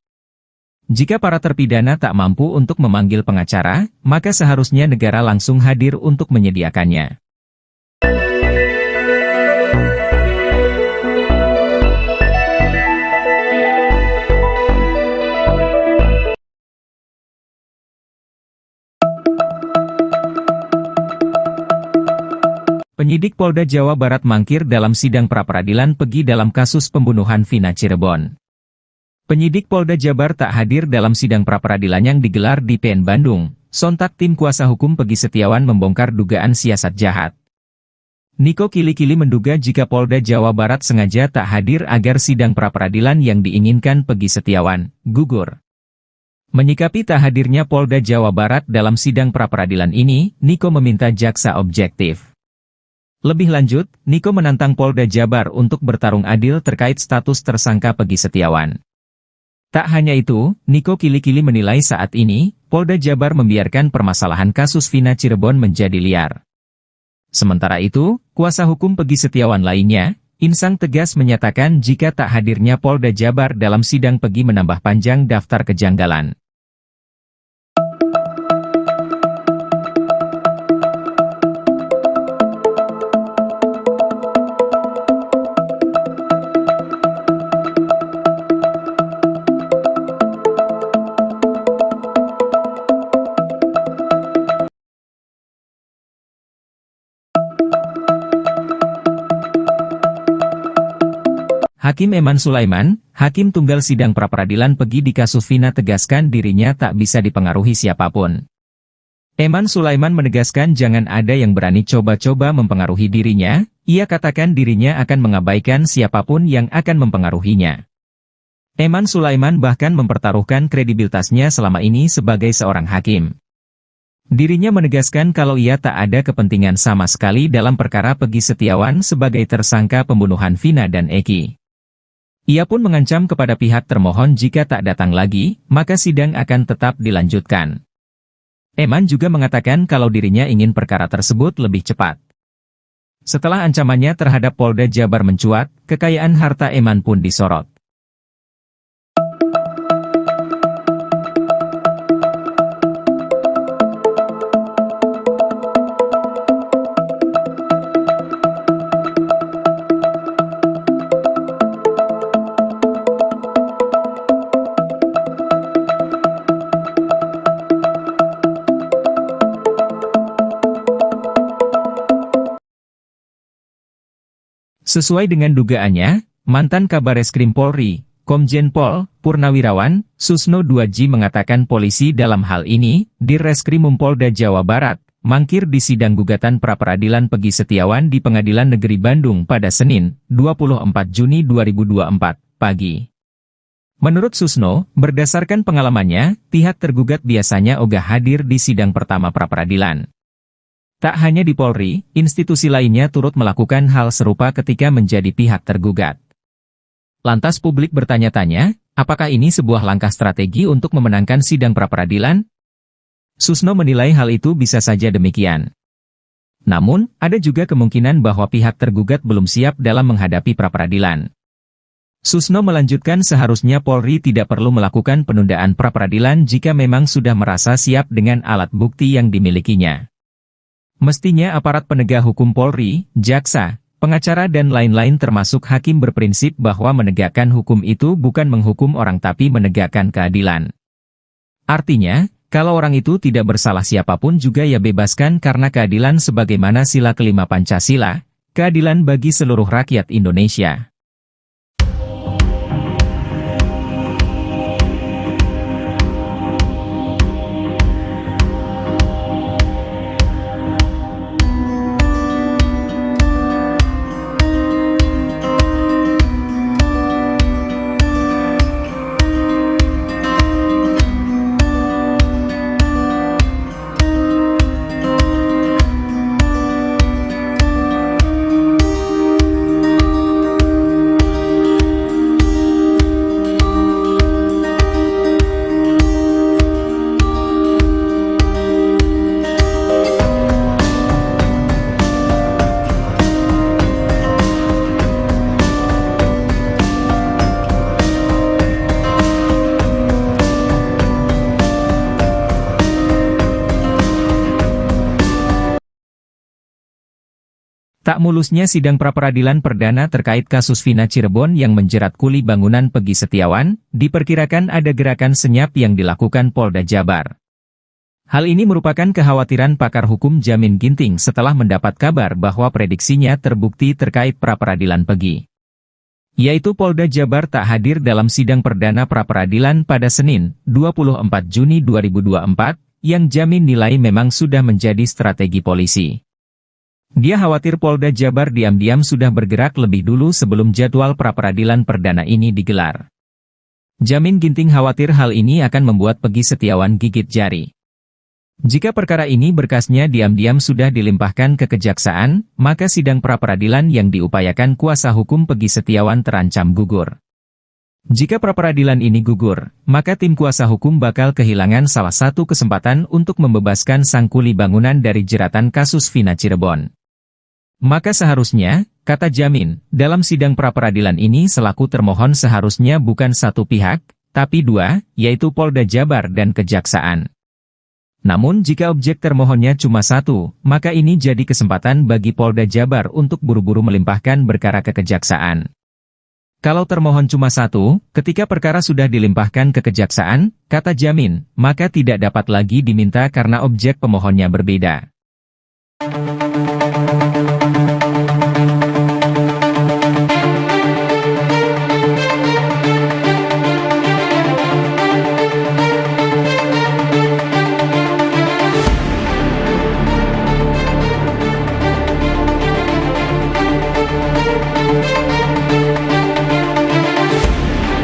Jika para terpidana tak mampu untuk memanggil pengacara, maka seharusnya negara langsung hadir untuk menyediakannya. Penyidik Polda Jawa Barat mangkir dalam sidang pra-peradilan Pegi dalam kasus pembunuhan Vina Cirebon. Penyidik Polda Jabar tak hadir dalam sidang pra-peradilan yang digelar di PN Bandung. Sontak tim kuasa hukum Pegi Setiawan membongkar dugaan siasat jahat. Niko Kili-Kili menduga jika Polda Jawa Barat sengaja tak hadir agar sidang pra-peradilan yang diinginkan Pegi Setiawan gugur. Menyikapi tak hadirnya Polda Jawa Barat dalam sidang pra-peradilan ini, Niko meminta jaksa objektif. Lebih lanjut, Niko menantang Polda Jabar untuk bertarung adil terkait status tersangka Pegi Setiawan. Tak hanya itu, Niko Kili-Kili menilai saat ini, Polda Jabar membiarkan permasalahan kasus Vina Cirebon menjadi liar. Sementara itu, kuasa hukum Pegi Setiawan lainnya, Insang tegas menyatakan jika tak hadirnya Polda Jabar dalam sidang Pegi menambah panjang daftar kejanggalan. Hakim Eman Sulaiman, Hakim Tunggal Sidang Pra-Peradilan Pegi di kasus Vina tegaskan dirinya tak bisa dipengaruhi siapapun. Eman Sulaiman menegaskan jangan ada yang berani coba-coba mempengaruhi dirinya, ia katakan dirinya akan mengabaikan siapapun yang akan mempengaruhinya. Eman Sulaiman bahkan mempertaruhkan kredibilitasnya selama ini sebagai seorang hakim. Dirinya menegaskan kalau ia tak ada kepentingan sama sekali dalam perkara Pegi Setiawan sebagai tersangka pembunuhan Vina dan Eki. Ia pun mengancam kepada pihak termohon jika tak datang lagi, maka sidang akan tetap dilanjutkan. Eman juga mengatakan kalau dirinya ingin perkara tersebut lebih cepat. Setelah ancamannya terhadap Polda Jabar mencuat, kekayaan harta Eman pun disorot. Sesuai dengan dugaannya, mantan Kabareskrim Polri, Komjen Pol Purnawirawan, Susno Duaji mengatakan polisi dalam hal ini, di Reskrimum Polda Jawa Barat, mangkir di sidang gugatan pra-peradilan Pegi Setiawan di Pengadilan Negeri Bandung pada Senin, 24 Juni 2024, pagi. Menurut Susno, berdasarkan pengalamannya, pihak tergugat biasanya ogah hadir di sidang pertama pra-peradilan. Tak hanya di Polri, institusi lainnya turut melakukan hal serupa ketika menjadi pihak tergugat. Lantas publik bertanya-tanya, apakah ini sebuah langkah strategi untuk memenangkan sidang pra-peradilan? Susno menilai hal itu bisa saja demikian. Namun, ada juga kemungkinan bahwa pihak tergugat belum siap dalam menghadapi pra-peradilan. Susno melanjutkan seharusnya Polri tidak perlu melakukan penundaan pra-peradilan jika memang sudah merasa siap dengan alat bukti yang dimilikinya. Mestinya aparat penegak hukum Polri, jaksa, pengacara dan lain-lain termasuk hakim berprinsip bahwa menegakkan hukum itu bukan menghukum orang tapi menegakkan keadilan. Artinya, Kalau orang itu tidak bersalah siapapun juga ya bebaskan karena keadilan sebagaimana sila kelima Pancasila, keadilan bagi seluruh rakyat Indonesia. Tak mulusnya sidang pra-peradilan perdana terkait kasus Vina Cirebon yang menjerat kuli bangunan Peggy Setiawan, diperkirakan ada gerakan senyap yang dilakukan Polda Jabar. Hal ini merupakan kekhawatiran pakar hukum Jamin Ginting setelah mendapat kabar bahwa prediksinya terbukti terkait pra-peradilan Peggy. Yaitu Polda Jabar tak hadir dalam sidang perdana pra-peradilan pada Senin, 24 Juni 2024, yang Jamin nilai memang sudah menjadi strategi polisi. Dia khawatir Polda Jabar diam-diam sudah bergerak lebih dulu sebelum jadwal pra-peradilan perdana ini digelar. Jamin Ginting khawatir hal ini akan membuat Peggy Setiawan gigit jari. Jika perkara ini berkasnya diam-diam sudah dilimpahkan ke kejaksaan, maka sidang pra-peradilan yang diupayakan kuasa hukum Peggy Setiawan terancam gugur. Jika pra-peradilan ini gugur, maka tim kuasa hukum bakal kehilangan salah satu kesempatan untuk membebaskan sang kuli bangunan dari jeratan kasus Vina Cirebon. Maka seharusnya, kata Jamin, dalam sidang pra-peradilan ini selaku termohon seharusnya bukan satu pihak, tapi dua, yaitu Polda Jabar dan Kejaksaan. Namun jika objek termohonnya cuma satu, maka ini jadi kesempatan bagi Polda Jabar untuk buru-buru melimpahkan perkara ke Kejaksaan. Kalau termohon cuma satu, ketika perkara sudah dilimpahkan ke Kejaksaan, kata Jamin, maka tidak dapat lagi diminta karena objek pemohonnya berbeda.